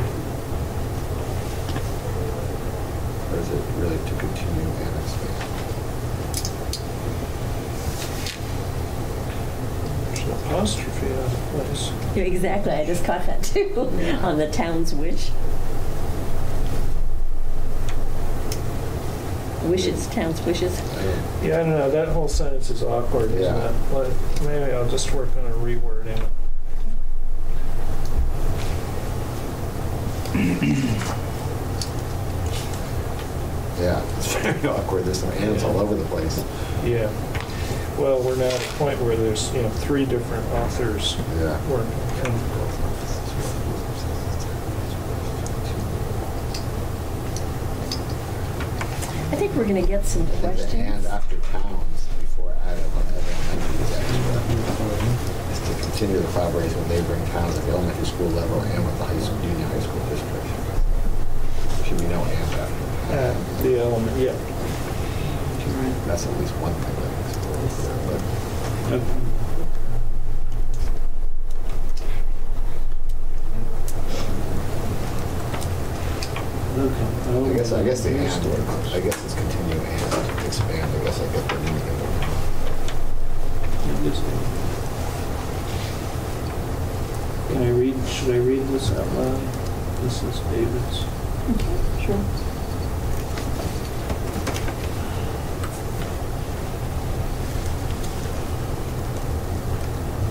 Or is it really to continue and expand? There's an apostrophe out of place. Yeah, exactly, I just caught that too, on the town's wish. Wishes, town's wishes. Yeah, I don't know, that whole sentence is awkward, isn't Yeah. it? Like, maybe I'll just work on a rewording it. Yeah, it's very awkward. There's some ands all over the place. Yeah. Well, we're now at a point where there's, 3 different authors Yeah. working. I think we're going to get some And questions. and after towns before added elementary is extra. Is to continue the collaboration with neighboring towns at the elementary school level and with the high school, junior high school district. There should be no and after. The element, yeah. That's at least one thing that makes it work there, but I guess the and, I guess it's continue and expand. I guess I get the meaning of it. Can I read, should I read this out loud? This is David's. Okay, sure.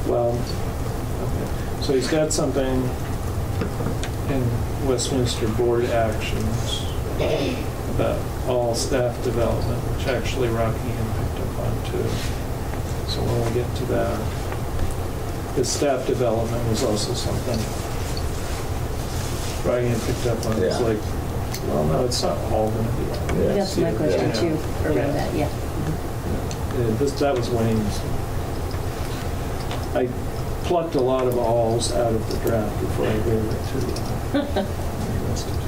Well, okay. So he's got something in Westminster Board actions about all staff development, which actually Rockingham picked up on too. So when we get to that, the staff development was also something Rockingham picked up on. It's Yeah. like, well, no, it's not all going to be like this. That's my question Yeah. too, around that, yeah. That was Wayne's. I plucked a lot of alls out of the draft before I gave it to the rest of it.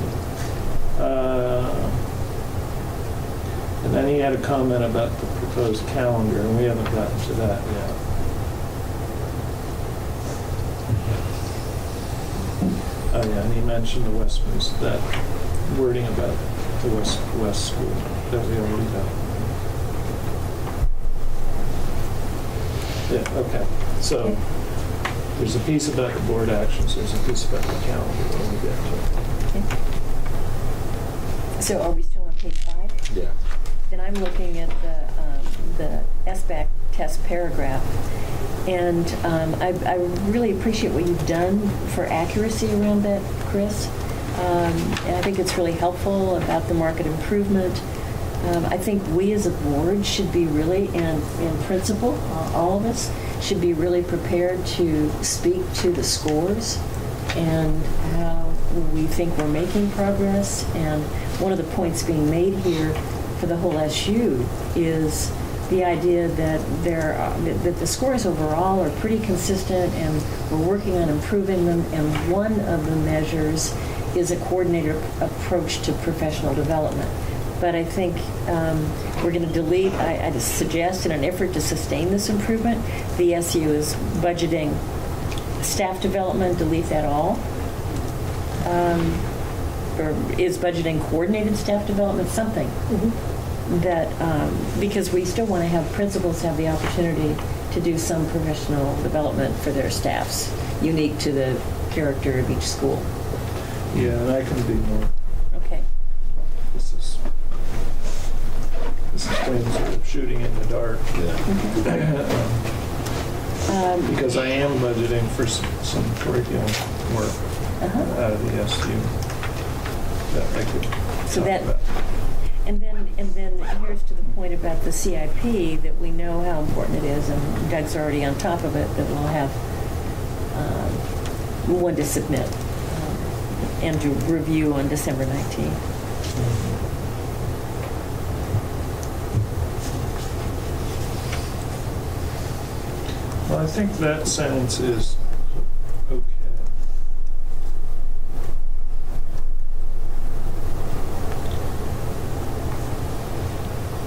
And then he had a comment about the proposed calendar, and we haven't gotten to that yet. Oh yeah, and he mentioned the Westminster, that wording about the West School that we already got. Yeah, okay. So there's a piece about the board actions, there's a piece about the calendar when we get to it. Okay. So are we still on page 5? Yeah. Then I'm looking at the SBAC test paragraph. And I really appreciate what you've done for accuracy around that, Chris. And I think it's really helpful about the market improvement. I think we as a board should be really, and principal, all of us, should be really prepared to speak to the scores and how we think we're making progress. And one of the points being made here for the whole SU is the idea that that the scores overall are pretty consistent, and we're working on improving them. And one of the measures is a coordinated approach to professional development. But I think we're going to delete, I just suggest, in an effort to sustain this improvement, the SU is budgeting staff development, delete that all. Or is budgeting coordinated staff development, something. That, because we still want to have principals have the opportunity to do some professional development for their staffs, unique to the character of each school. Yeah, and I can be more, Okay. this is kind of shooting in the dark. Because I am budgeting for some curriculum work out of the SU that I could So talk that, about. and then here's to the point about the CIP, that we know how important it is, and Doug's already on top of it, that we'll have one to submit and to review on December 19th. Well, I think that sentence is okay.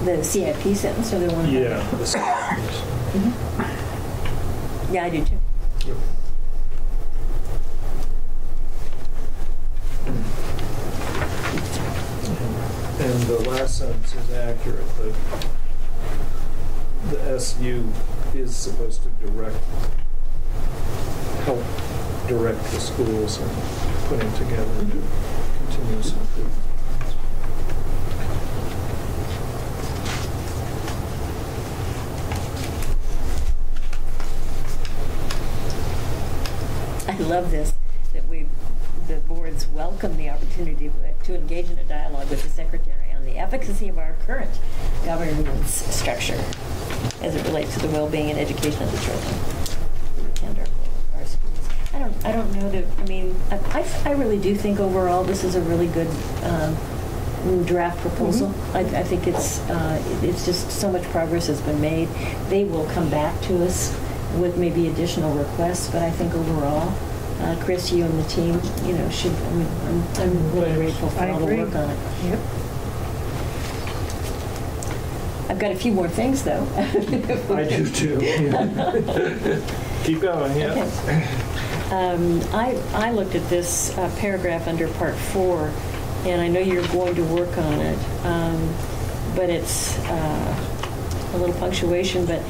The CIP sentence, or the one? Yeah. Yeah, I do too. And the last sentence is accurate. The SU is supposed to help direct the schools in putting together continuous improvement. I love this, that the boards welcome the opportunity to engage in a dialogue with the secretary on the efficacy of our current governance structure as it relates to the well-being and education of the children and our schools. I don't know that, I mean, I really do think overall this is a really good draft proposal. I think it's just so much progress has been made. They will come back to us with maybe additional requests, but I think overall, Chris, you and the team, should, I'm really grateful for all the work on it. Yep. I've got a few more things, though. I do too. Keep going, yeah. Okay. I looked at this paragraph under Part 4, and I know you're going to work on it, but it's a little punctuation, but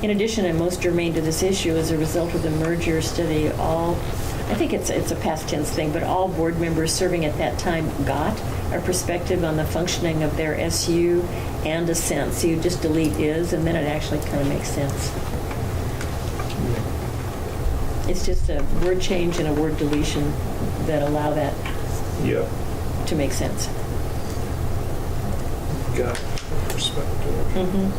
in addition, and most germane to this issue, as a result of the merger study, I think it's a past tense thing, but all board members serving at that time got a perspective on the functioning of their SU and a sense. So you just delete is, and then it actually kind of makes sense. It's just a word change and a word deletion that allow that to make sense. Got perspective.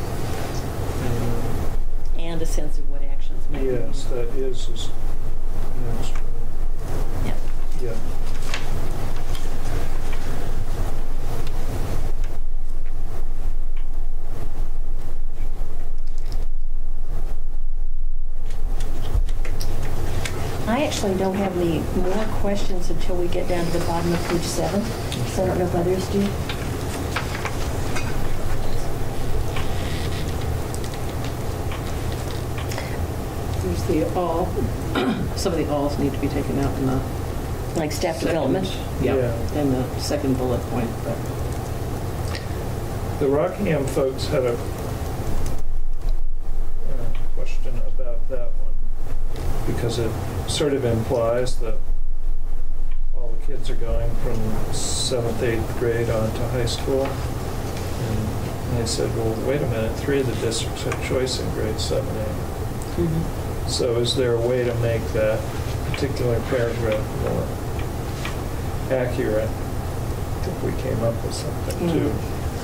And a sense of what actions may be. Yes, that is next. Yeah. Yeah. I actually don't have any more questions until we get down to the bottom of page 7, so I don't know if others do. There's the all, some of the alls need to be taken out in the Like staff second- development? Yeah, in the second bullet point, but. The Rockingham folks had a question about that one, because it sort of implies that all the kids are going from 7th, 8th grade on to high school. And they said, well, wait a minute, 3 of the districts have choice in grades 7 and 8. Mhm. So is there a way to make that particular paragraph more accurate? I think we came up with something too.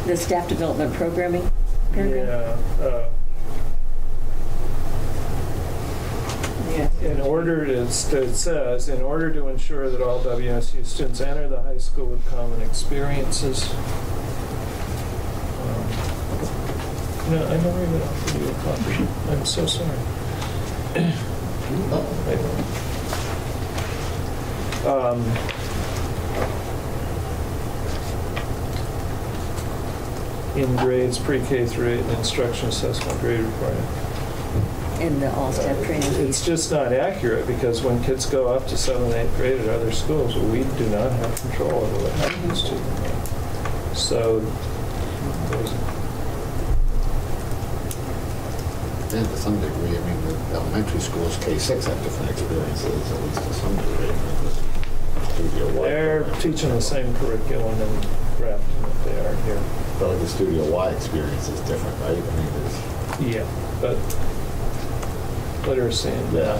The staff development programming paragraph? Yeah. Yes. In order, it says, in order to ensure that all WSU students enter the high school with common experiences. No, I never even offered you a copy. I'm so sorry. Wait a minute. In grades pre-K through 8, and instruction assessment grade requirement. And the all-staff training It's piece. just not accurate, because when kids go up to 7th and 8th grade at other schools, we do not have control over what happens to them. So, And to some degree, I mean, the elementary schools, K-6 have different experiences, at least to some degree. Studio Y they're program. teaching the same curriculum in Grafton that they are here. But like the Studio Y experience is different, right? I mean, there's, Yeah, but literacy and Yeah.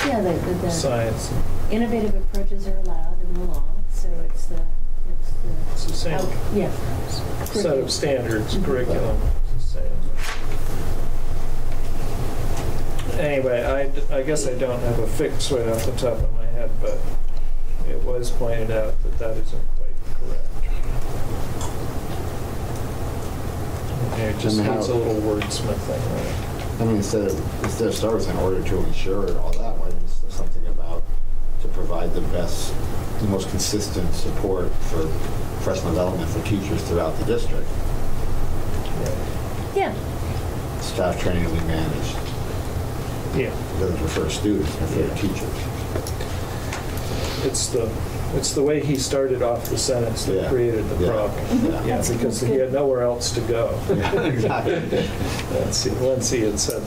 Yeah, the science, innovative approaches are allowed in the law, so it's the it's the same yeah. set of standards, curriculum, it's the same. Anyway, I guess I don't have a fix right off the top of my head, but it was pointed out that that isn't quite correct. And it just And how- needs a little wordsmithing, right? I mean, instead of starting in order to ensure and all that, why is there something about to provide the best, the most consistent support for professional development for teachers throughout the district? Yeah. Staff training will be managed. Yeah, It doesn't refer to students, it refers to teachers. it's the way he started off the sentence that Yeah. created the Yeah. problem. Yeah. Yeah, because he had nowhere else to go. Yeah, exactly. Once he had said,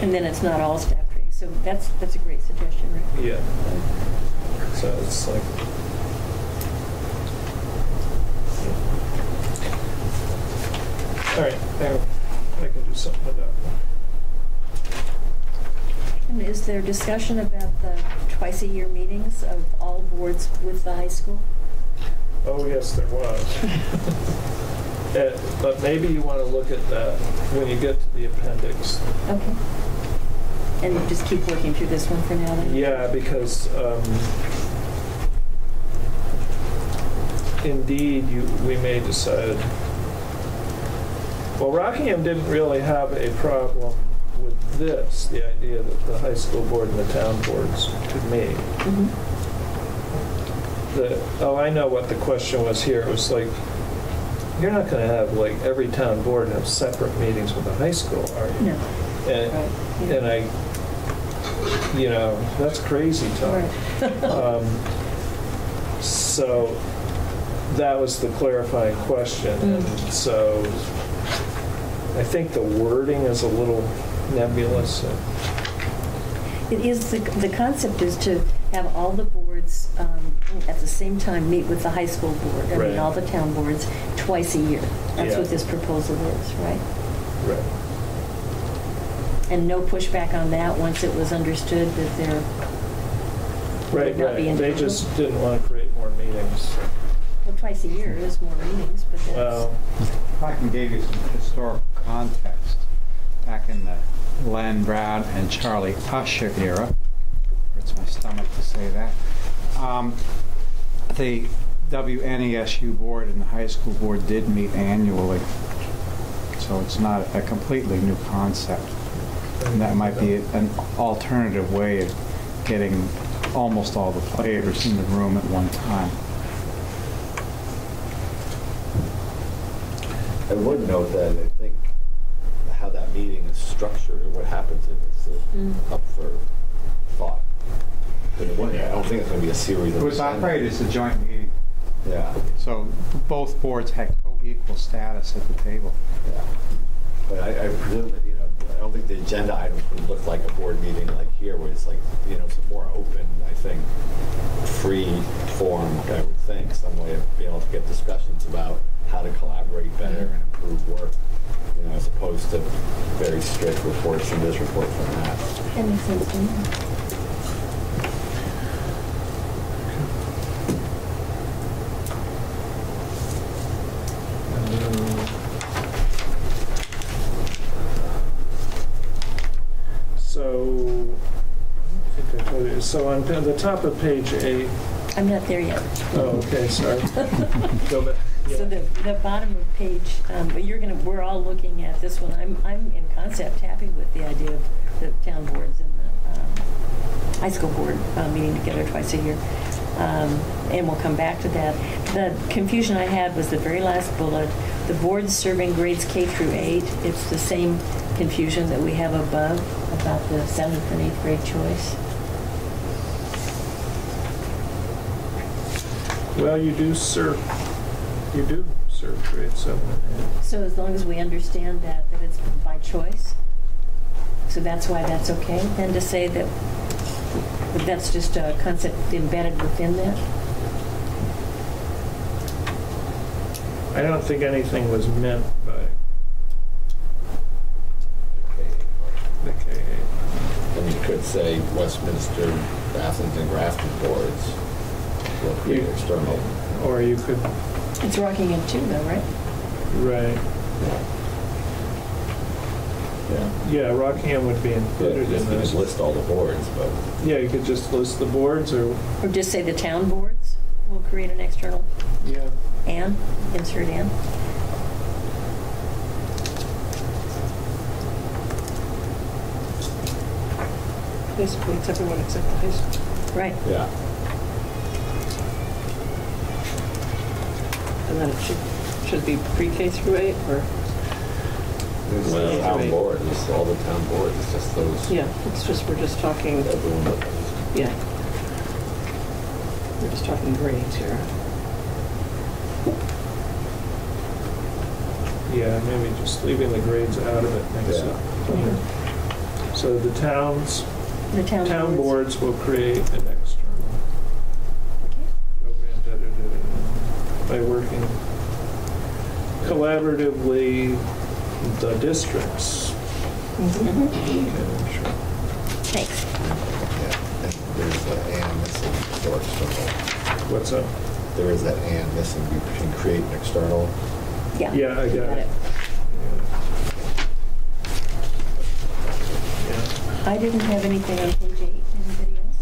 And then it's not all staff training, so that's a great suggestion, right? yeah. So it's like, all right, I can do something with that. And is there discussion about the twice-a-year meetings of all boards with the high school? Oh, yes, there was. But maybe you want to look at that when you get to the appendix. Okay. And just keep working through this one for now then? Yeah, because indeed, we may decide. Well, Rockingham didn't really have a problem with this, the idea that the high school board and the town boards could meet. Mhm. I know what the question was here. It was like, you're not going to have like every town board have separate meetings with the high school, are you? No. And, Right. Yeah. and that's crazy talk. Right. So that was the clarifying question. And so I think the wording is a little nebulous. It is, the concept is to have all the boards at the same time meet with the high school board. I Right. mean, all the town boards twice a year. That's Yeah. what this proposal is, right? Right. And no pushback on that once it was understood that there Right, would not be right. any They problem? just didn't want to create more meetings. Well, twice a year is more meetings, but that's... Well, If I can give you some historical context, back in the Len Brown and Charlie Usher era, hurts my stomach to say that, the WNESU board and the high school board did meet annually. So it's not a completely new concept. And that might be an alternative way of getting almost all the players in the room at one time. I would note that I think how that meeting is structured or what happens in it is up for thought. But it wouldn't- I don't think it's going to be a series of... It was operated as a joint meeting, Yeah, so both boards had co-equal status at the table. yeah. But I presume that, I don't think they agenda items would look like a board meeting like here, where it's like, it's a more open, I think, free form, I would think, some way of being able to get discussions about how to collaborate better and improve work, as opposed to very strict reports from this report from that. That makes sense to me. So, I think I told you, so on the top of page 8, I'm not there yet. oh, okay, sorry. Go back. So the bottom of page, we're all looking at this one. I'm in concept happy with the idea of the town boards and the high school board meeting together twice a year. And we'll come back to that. The confusion I had was the very last bullet, the boards serving grades K through 8. It's the same confusion that we have above about the 7th and 8th grade choice. Well, you do serve grade 7 and 8. So as long as we understand that it's by choice, so that's why that's okay, then to say that that's just a concept embedded within that? I don't think anything was meant by the K-8. And you could say Westminster, Athens, and Grafton boards will create external. Or you could, It's Rockingham too, though, right? right, yeah, Rockingham would be included in You this. could list all the boards, but Yeah, you could just list the boards, or, Or just say the town boards will create an external, yeah, and, insert and. Basically, it's everyone except the high school. Right. yeah. And then it should be pre-K through 8, or, It's Well, the town right. board, it's all the town boards, it's just those, yeah, it's just, we're just talking, everyone that, yeah. We're just talking grades here. yeah, maybe just leaving the grades out of it makes it cleaner. So the The town boards will create an external Okay. program by working collaboratively the districts. Mhm. Okay, sure. Thanks. yeah. And there's an and missing for external. What's up? There is that and missing, you can create an external. Yeah. Yeah, I you got it. Yeah. I didn't have anything on page 8. Anybody else?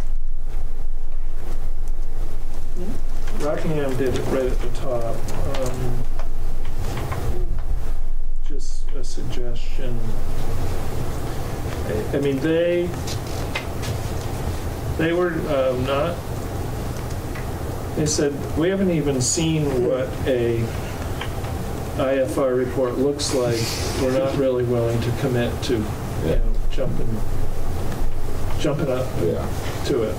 No? Rockingham did it right at the top. Just a suggestion. I mean, they were not, they said, we haven't even seen what a IFR report looks like. We're not really willing to commit to, jumping up Yeah. to it.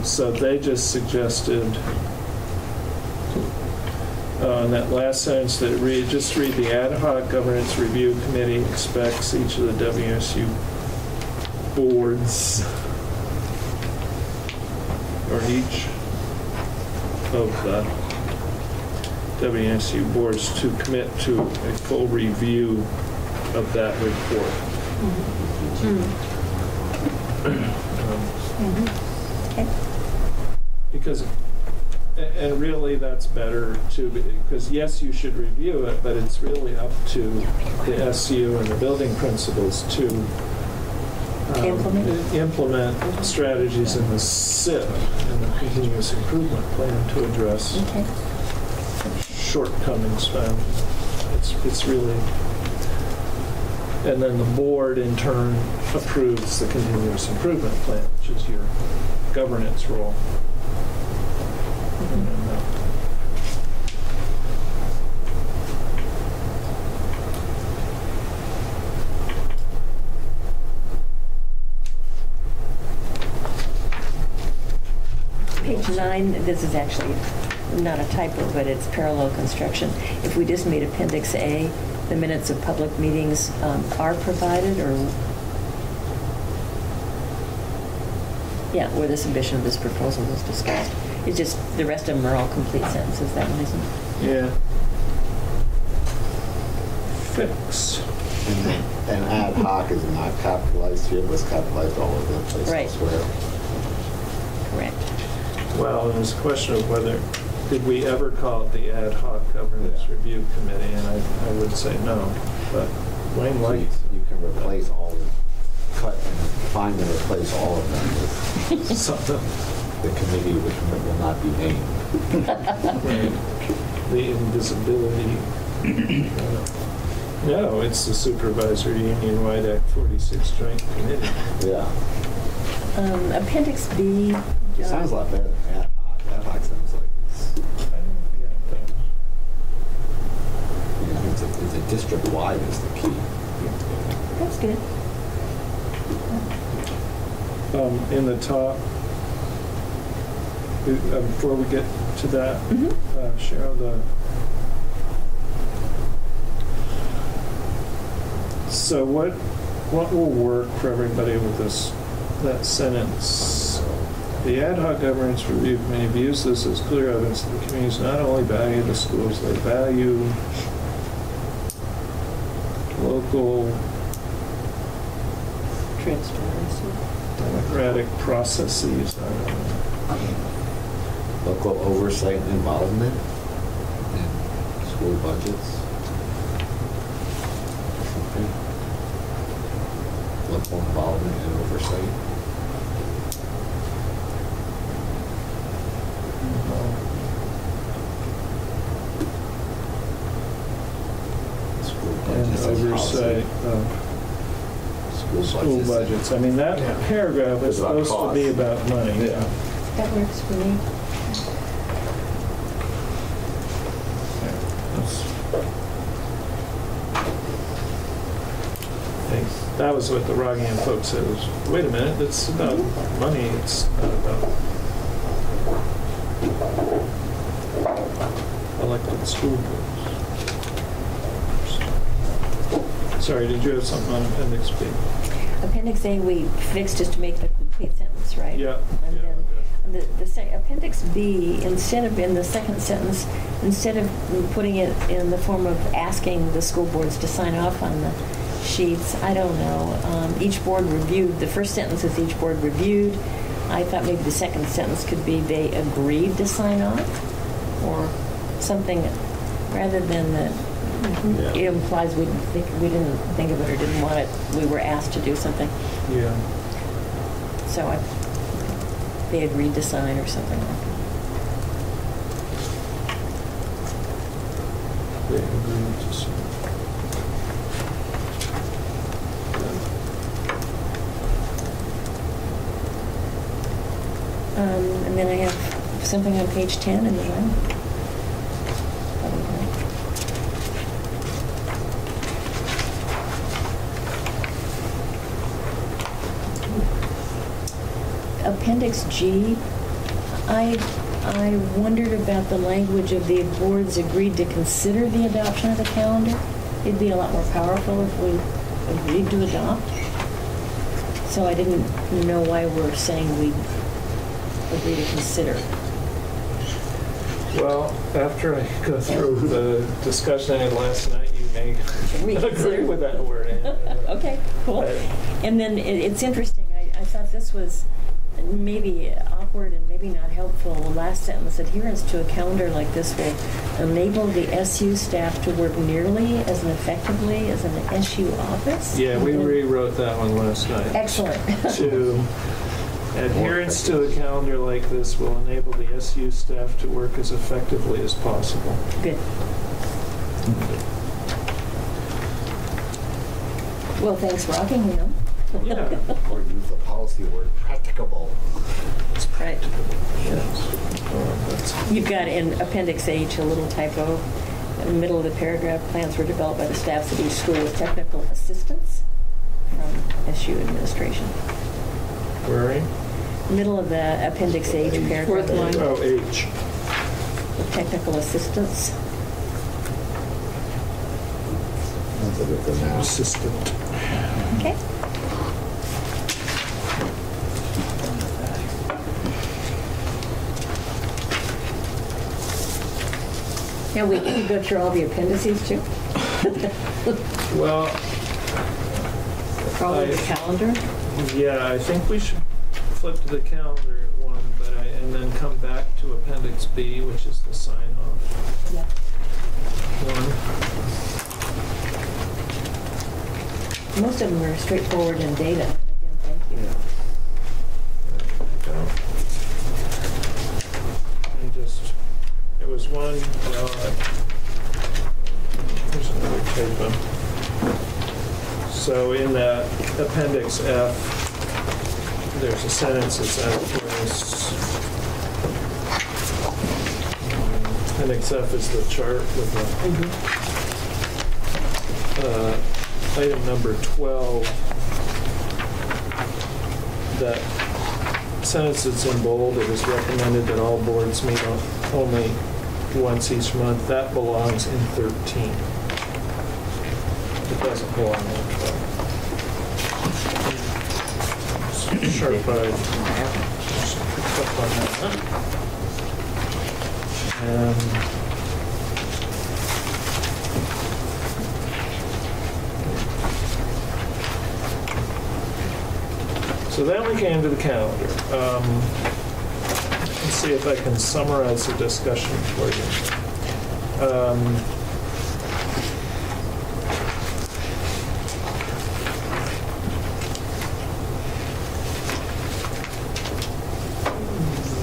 So they just suggested, in that last sentence, that just read the ad hoc governance review committee expects each of the WSU boards, or each of the WSU boards to commit to a full review of that report. Okay. Because, and really that's better too, because yes, you should review it, but it's really up to the SU and the building principals to implement strategies in the SIP and the continuous improvement plan to address Okay. shortcomings found. It's really, and then the board in turn approves the continuous improvement plan, which is your governance role. Page 9, this is actually not a typo, but it's parallel construction. If we just made Appendix A the minutes of public meetings are provided, or, yeah, where the submission of this proposal was discussed. It's just, the rest of them are all complete sentences, that one isn't. Yeah. Fix. And ad hoc is not capitalized here, but it's capitalized all over the place Right. elsewhere. Correct. Well, and there's a question of whether, did we ever call it the Ad hoc Governance Yeah. Review Committee? And I would say no, but Wayne So likes. you can replace all of, cut and find and replace all of them with Something. the committee which will not be named. The invisibility. No, it's the Supervisory Union-wide Act 46 Joint Committee. Yeah. Appendix B. It sounds a lot better than ad hoc. Ad hoc sounds like it's a district-wide is the key. That's good. In the top, before we get to that, Cheryl, so what will work for everybody with that sentence? The Ad hoc Governance Review Committee views this as clear evidence that the communities not only value the schools, they value local Transparency. democratic processes. I don't know. Local oversight and involvement in school budgets. Okay. Local involvement and oversight. School And budgets and oversight policy. of school budgets. I mean, that paragraph is It's about supposed to be cost. about money. Yeah. That works for me. That was what the Rockingham folks said, was, wait a minute, it's about money, it's not about elected school boards. Sorry, did you have something on Appendix B? Appendix A, we fixed just to make it a complete sentence, right? Yeah. And yeah, then Appendix B, instead of in the second sentence, instead of putting it in the form of asking the school boards to sign off on the sheets, I don't know. Each board reviewed, the first sentence is each board reviewed. I thought maybe the second sentence could be they agreed to sign off, or something, rather than that it implies we didn't think of it or didn't want it. We were asked to do something. Yeah. So they agreed to sign or something like that. They agreed to sign. And then I have something on page 10 in the line. Appendix G, I wondered about the language of the boards agreed to consider the adoption of the calendar. It'd be a lot more powerful if we agreed to adopt. So I didn't know why we're saying we agree to consider. Well, after I go through the discussion I had last night, you may Reconsider. agree with that word. Okay, cool. And then it's interesting, I thought this was maybe awkward and maybe not helpful. The last sentence, adherence to a calendar like this will enable the SU staff to work nearly as effectively as an SU office. Yeah, we rewrote that one last night. Excellent. To adherence to a calendar like this will enable the SU staff to work as effectively as possible. Good. Well, thanks, Rockingham. Yeah. Or use the policy word practicable. Right. Yes. That's You've got in Appendix H a little typo. In the middle of the paragraph, plans were developed by the staffs of each school with technical assistance from SU administration. where are you? Middle of the Appendix H paragraph. Fourth line. Oh, H. With technical assistance. it at the now. Assistant. Okay. Yeah, we can go through all the appendices too. Well, Probably the I- calendar. yeah, I think we should flip to the calendar one, and then come back to Appendix B, which is the sign-off Yeah. one. Most of them are straightforward in data. Again, thank you. And it was one, here's another typo. So in that Appendix F, there's a sentence that's out of place. Appendix F is the chart with the item number 12. That sentence that's in bold, it is recommended that all boards meet only once each month. That belongs in 13. It doesn't belong in 12. Sharp-eyed. Just picked up on that. So then we came to the calendar. Let's see if I can summarize the discussion for you.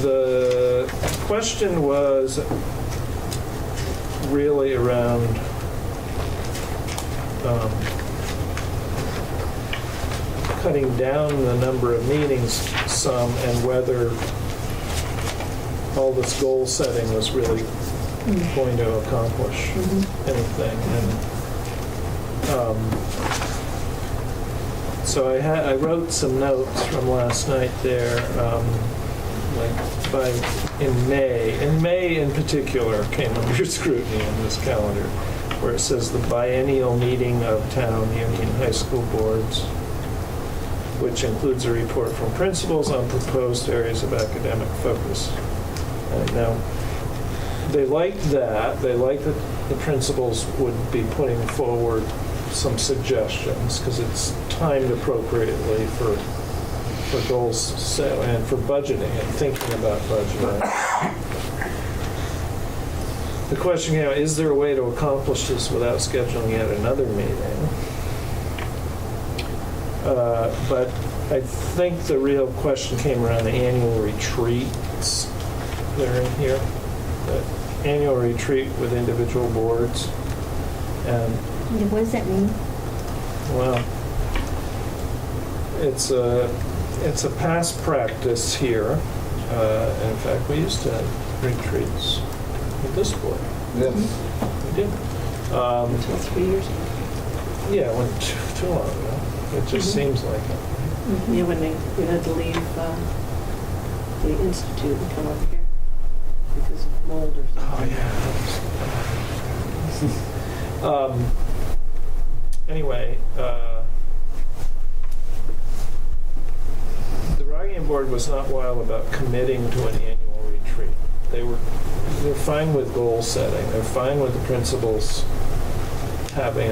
The question was really around cutting down the number of meetings some, and whether all this goal setting was really going to accomplish anything. And so I wrote some notes from last night there, in May in particular came under scrutiny in this calendar, where it says the biennial meeting of town union high school boards, which includes a report from principals on proposed areas of academic focus. Now, they liked that. They liked that the principals would be putting forward some suggestions, because it's timed appropriately for goals set and for budgeting and thinking about budgeting. The question, is there a way to accomplish this without scheduling yet another meeting? But I think the real question came around the annual retreats. They're in here. The annual retreat with individual boards. And, What does that mean? well, it's a past practice here. In fact, we used to have retreats with this board. Yes. We did. 2 or 3 years ago. Yeah, it went too long ago. It just seems like it. Yeah, when we had to leave the institute and come up here because of mold or something. Oh, yeah. Anyway, the Rockingham board was not wild about committing to an annual retreat. They're fine with goal setting. They're fine with the principals having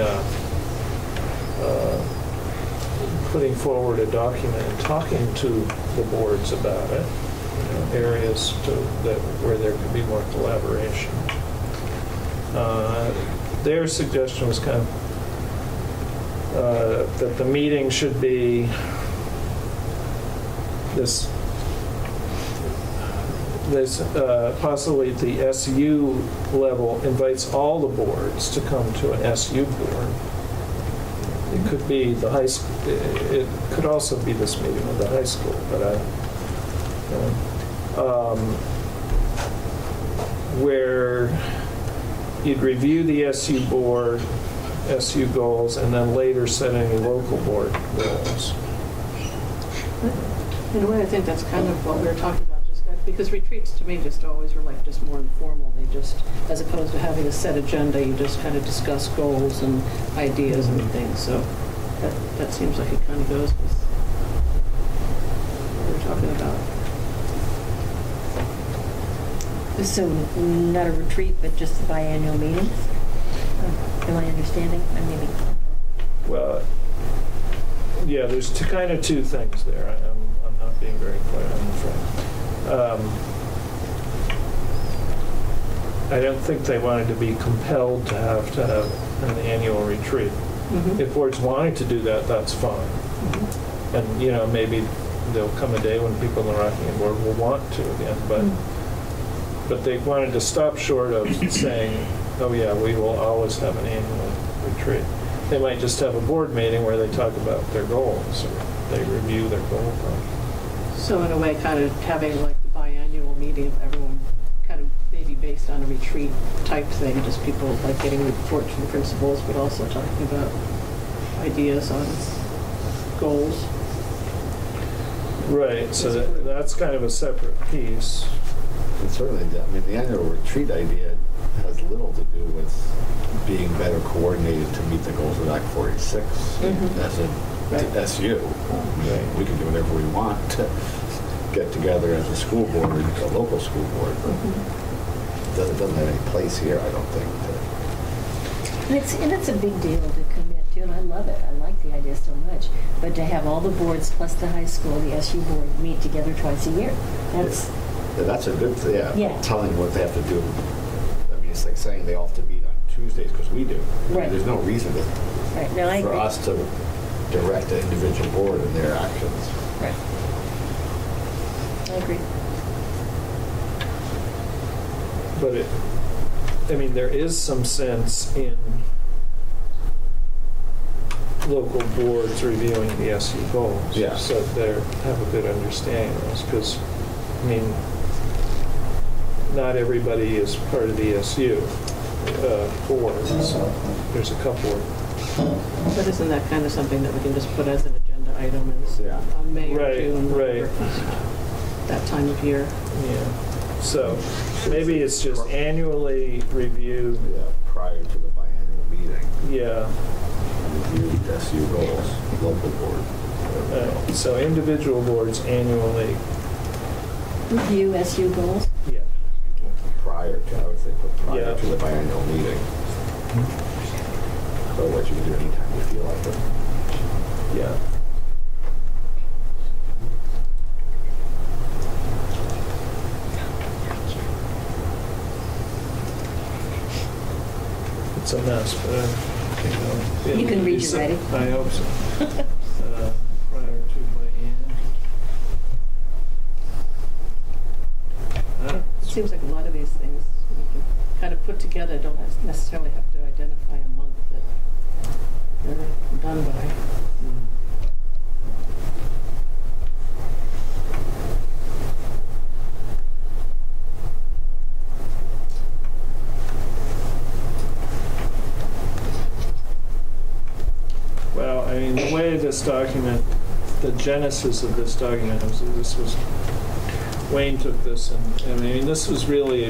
putting forward a document and talking to the boards about it, areas where there could be more collaboration. Their suggestion was kind of that the meeting should be this possibly the SU level invites all the boards to come to an SU board. It could be the high school. It could also be this meeting with the high school, but where you'd review the SU board, SU goals, and then later set any local board goals. In a way, I think that's kind of what we were talking about, just Because retreats to me just always were like just more informal. They just, as opposed to having a set agenda, you just kind of discuss goals and ideas and things. So that seems like it kind of goes with what we're talking about. So not a retreat, but just biannual meetings? Am I understanding? I maybe. Well, yeah, there's two things there. I'm not being very clear, I'm afraid. I don't think they wanted to be compelled to have an annual retreat. Mhm. If boards wanted to do that, that's fine. Mhm. And, maybe there'll come a day when people in the Rockingham board will want to again, but they wanted to stop short of saying, oh yeah, we will always have an annual retreat. They might just have a board meeting where they talk about their goals, or they review their goal project. So in a way, kind of having like the biannual meeting of everyone, kind of maybe based on a retreat type thing, just people like getting reports from principals, but also talking about ideas on goals. Right, so that's kind of a separate piece. And certainly, the annual retreat idea has little to do with being better coordinated to meet the goals of Act 46 as a SU. We can do whatever we want to get together as a school board, a local school board, but it doesn't have any place here, I don't think. And it's a big deal to commit to, and I love it. I like the idea so much. But to have all the boards plus the high school, the SU board, meet together twice a year, That's a good thing, Yeah. telling what they have to do. I mean, it's like saying they all have to meet on Tuesdays because we do. I mean, Right. there's no reason right. Now, I for agree. us to direct an individual board in their actions. Right. I agree. But there is some sense in local boards reviewing the SU goals. Yeah. So they have a good understanding of this, because, not everybody is part of the SU board, so there's a couple of. But isn't that kind of something that we can just put as an agenda item on May or Right, June? right. That time of year. Yeah, so maybe it's just annually reviewed. Yeah, prior to the biannual meeting, Yeah, review SU goals, local board. so individual boards annually, Review SU goals. yeah. Prior to, I would think, but prior Yeah. to the biannual meeting. Otherwise, you can do it anytime you feel like it. Yeah. It's a mess, but I think I'll be able You can to read do your some- writing. I hope so. Prior to my end. It seems like a lot of these things we can kind of put together, don't necessarily have to identify a month that they're done by. Well, the way this document, the genesis of this document was Wayne took this, and this was really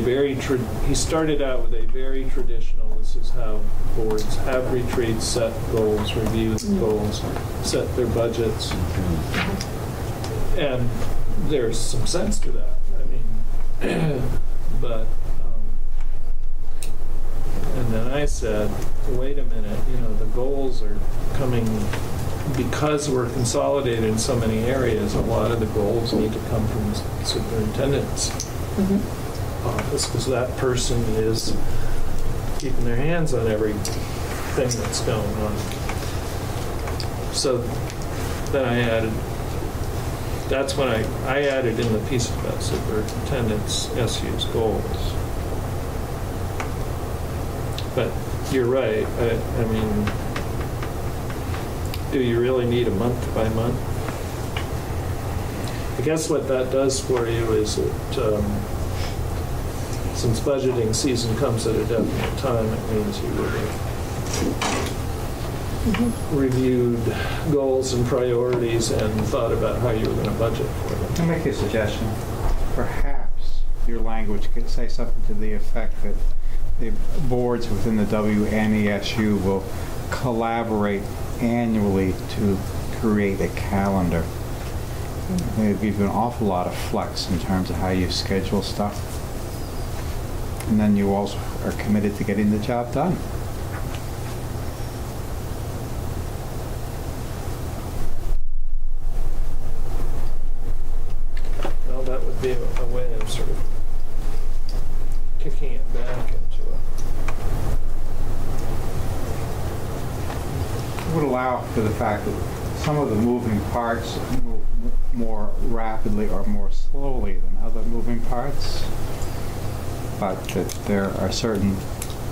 he started out with a very traditional, this is how boards have retreats, set goals, review the goals, set their budgets. And there's some sense to that. But, and then I said, wait a minute, the goals are coming, because we're consolidated in so many areas, a lot of the goals need to come from the superintendent's office, because that person is keeping their hands on everything that's going on. So then I added, that's when I added in the piece about superintendent's SU's goals. But you're right, do you really need a month by month? I guess what that does for you is that since budgeting season comes at a definite time, it means you would have reviewed goals and priorities and thought about how you were going to budget for them. I'll make you a suggestion. Perhaps your language could say something to the effect that the boards within the WNESU will collaborate annually to create a calendar. It'd give you an awful lot of flex in terms of how you schedule stuff. And then you also are committed to getting the job done. Well, that would be a way of sort of kicking it back into Would allow for the fact that some of the moving parts move more rapidly or more slowly than other moving parts, but that there are certain,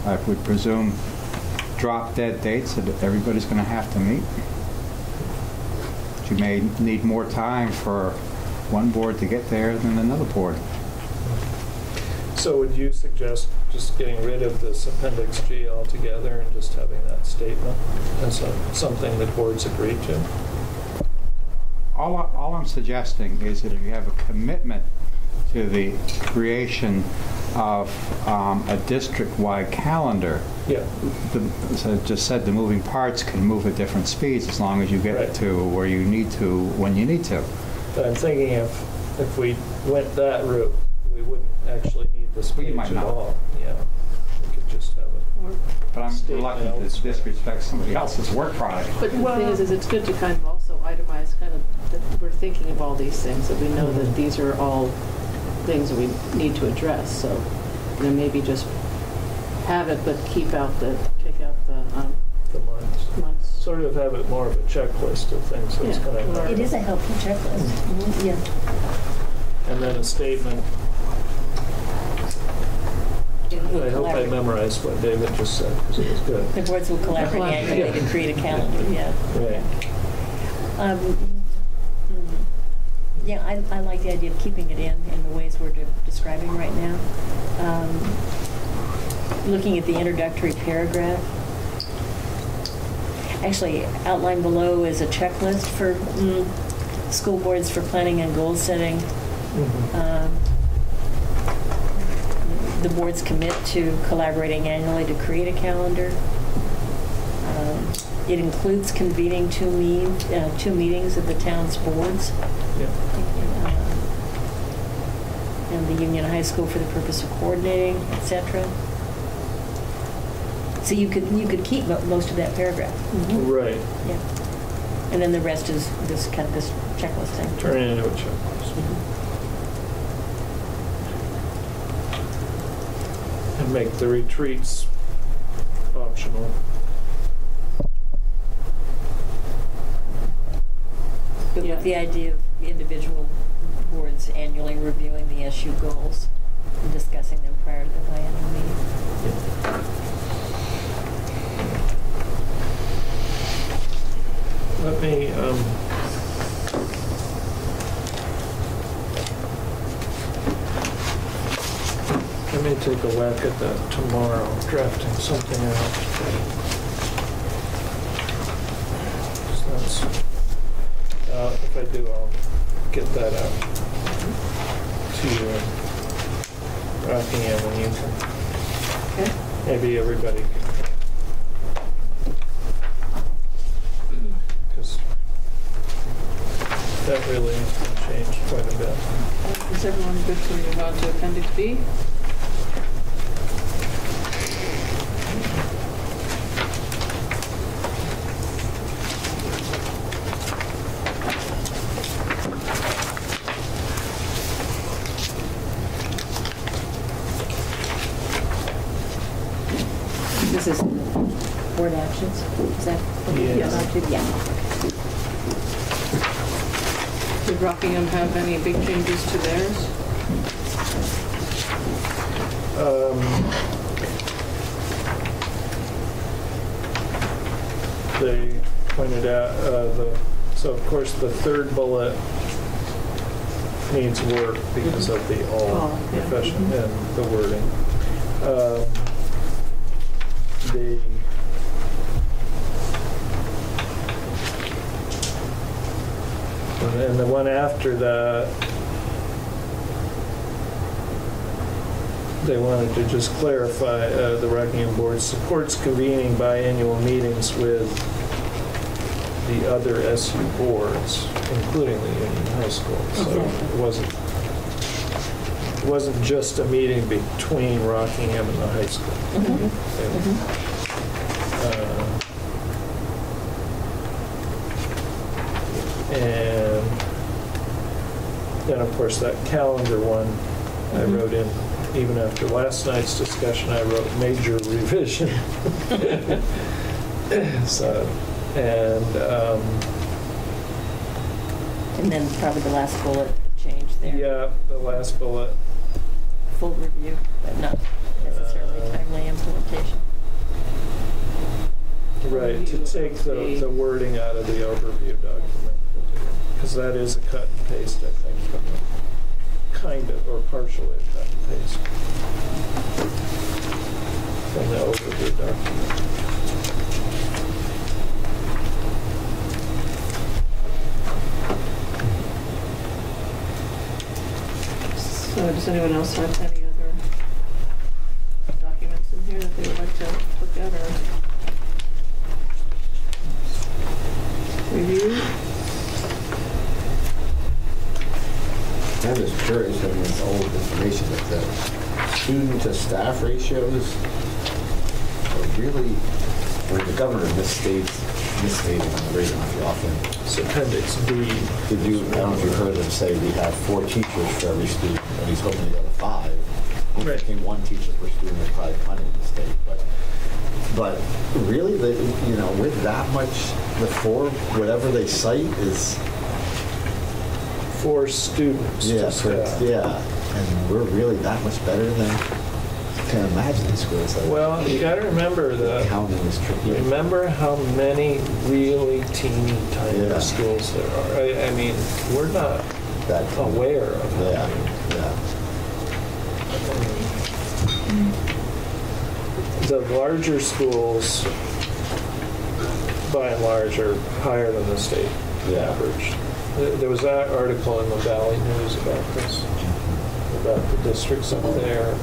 I would presume, drop-dead dates that everybody's going to have to meet. You may need more time for one board to get there than another board. So would you suggest just getting rid of this Appendix G altogether and just having that statement as something that boards agree to? All I'm suggesting is that if you have a commitment to the creation of a district-wide calendar, Yeah. as I just said, the moving parts can move at different speeds as long as you get Right. to where you need to when you need to. But I'm thinking if we went that route, we wouldn't actually need this Well, you page might at not. all. Yeah. We could just have it. But I'm Statement reluctant to elsewhere. disrespect somebody else's work product. But the thing is it's good to kind of also itemize kind of that we're thinking of all these things, that we know that these are all things that we need to address. So, maybe just have it, but take out the The months. months. Sort of have it more of a checklist of things that's Yeah. going to It is a helpful checklist. Yeah. And then a statement. I hope I Collaborate. memorized what David just said, because it was good. The boards will collaborate annually to create a calendar, yeah. Right. Yeah, I like the idea of keeping it in the ways we're describing right now. Looking at the introductory paragraph, actually outlined below is a checklist for school boards for planning and goal setting. The boards commit to collaborating annually to create a calendar. It includes convening two meetings of the town's boards Yeah. and the Union High School for the purpose of coordinating, etc. So you could keep most of that paragraph. Right. Yeah. And then the rest is this checklist thing. Turn it into a checklist. And make the retreats optional. But with the idea of individual boards annually reviewing the SU goals and discussing them prior to the biennial meeting. Let me, take a whack at that tomorrow, drafting something out. So that's, if I do, I'll get that out to you, Rocky, and when you can. Okay. Maybe everybody can. Because that really has changed quite a bit. Is everyone good to move on to Appendix B? This is board actions. Is that what you're Yes. about to? Yeah. Did Rockingham have any big changes to theirs? They pointed out so of course the third bullet needs work because of the all Oh, yeah. profession Mhm. and the wording. The and the one after that, they wanted to just clarify, the Rockingham Board supports convening biannual meetings with the other SU boards, including the Union High School. So Exactly. it wasn't just a meeting between Rockingham and the high school. Mhm. And then, of course, that calendar one, I wrote in, even after last night's discussion, I wrote major revision. So, And then probably the last bullet change there. yeah, the last bullet. Full review, but not necessarily timely implementation. Right, to take the wording out of the overview document. Because that is a cut and paste, I think, from the, kind of, or partially a cut and paste from the overview document. So does anyone else have any other documents in here that they would like to look at or review? I'm just curious, I mean, it's old information, but the student to staff ratios are really, I mean, the governor misstated on the rate often. It's Appendix D. Did you, I don't know if you heard him say we have 4 teachers for every student, and he's hoping to go to 5. I'm Right. thinking 1 teacher per student is probably plenty in the state, but really, with that much, the 4, whatever they cite is, 4 students to staff. and we're really that much better than, I can't imagine the schools that Well, you got to remember that. counting is tricky. Remember how many really teeny tiny Yeah. schools there are. I mean, we're not That aware of Yeah, that. yeah. The larger schools, by and large, are higher than the state Yeah. average. There was that article in the Valley News about this, about the districts up there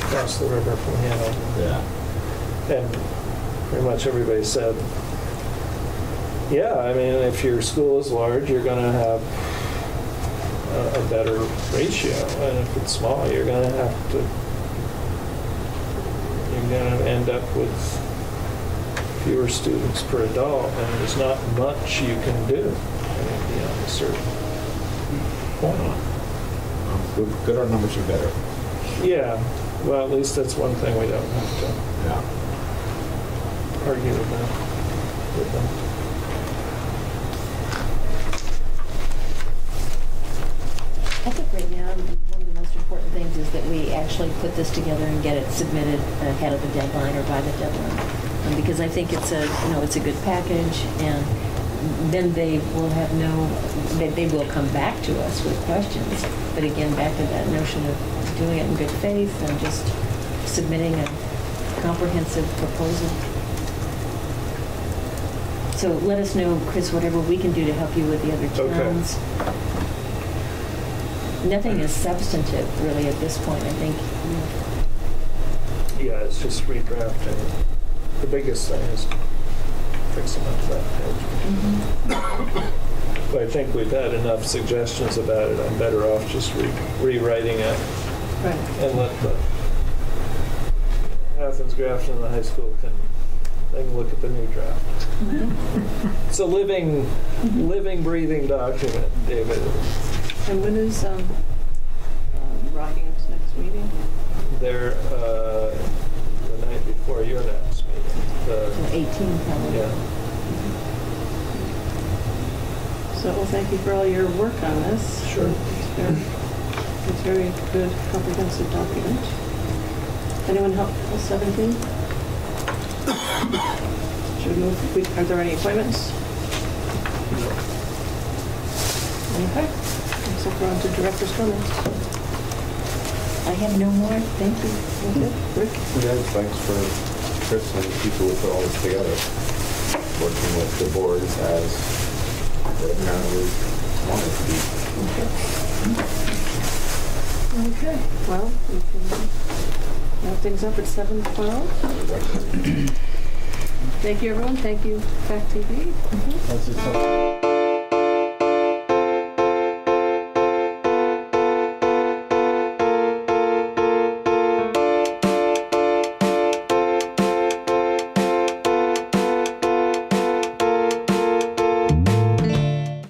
across the river from Hanover. Yeah. And pretty much everybody said, yeah, I mean, if your school is large, you're going to have a better ratio. And if it's small, you're going to end up with fewer students per adult, and there's not much you can do beyond a certain point. Good our numbers are better. Yeah, well, at least that's one thing we don't have to Yeah. argue about with them. I think right now, one of the most important things is that we actually put this together and get it submitted ahead of the deadline or by the deadline. Because I think it's a good package, and then they will have they will come back to us with questions. But again, back to that notion of doing it in good faith and just submitting a comprehensive proposal. So let us know, Chris, whatever we can do to help you with the other Okay. towns. Nothing is substantive, really, at this point, I think. Yeah, it's just redrafting. The biggest thing is fixing up that page. But I think we've had enough suggestions about it. I'm better off just rewriting it Right. and let the Athens, Grafton, and the high school can look at the new draft. It's a living, breathing document, David. And when is Rockingham's next meeting? They're the night before your next meeting. So 18 probably. Yeah. So, well, thank you for all your work on this. Sure. It's very good, comprehensive document. Anyone help with 17? Should we move? Are there any appointments? Okay. Looks like we're on to director's comments. I have no more, thank you. Okay. Rick? Yeah, thanks for Chris and the people who put all this together, working with the boards as they apparently wanted to be. Okay, well, we can wrap things up at 7:12. Thank you, everyone. Thank you, Fact TV. That's just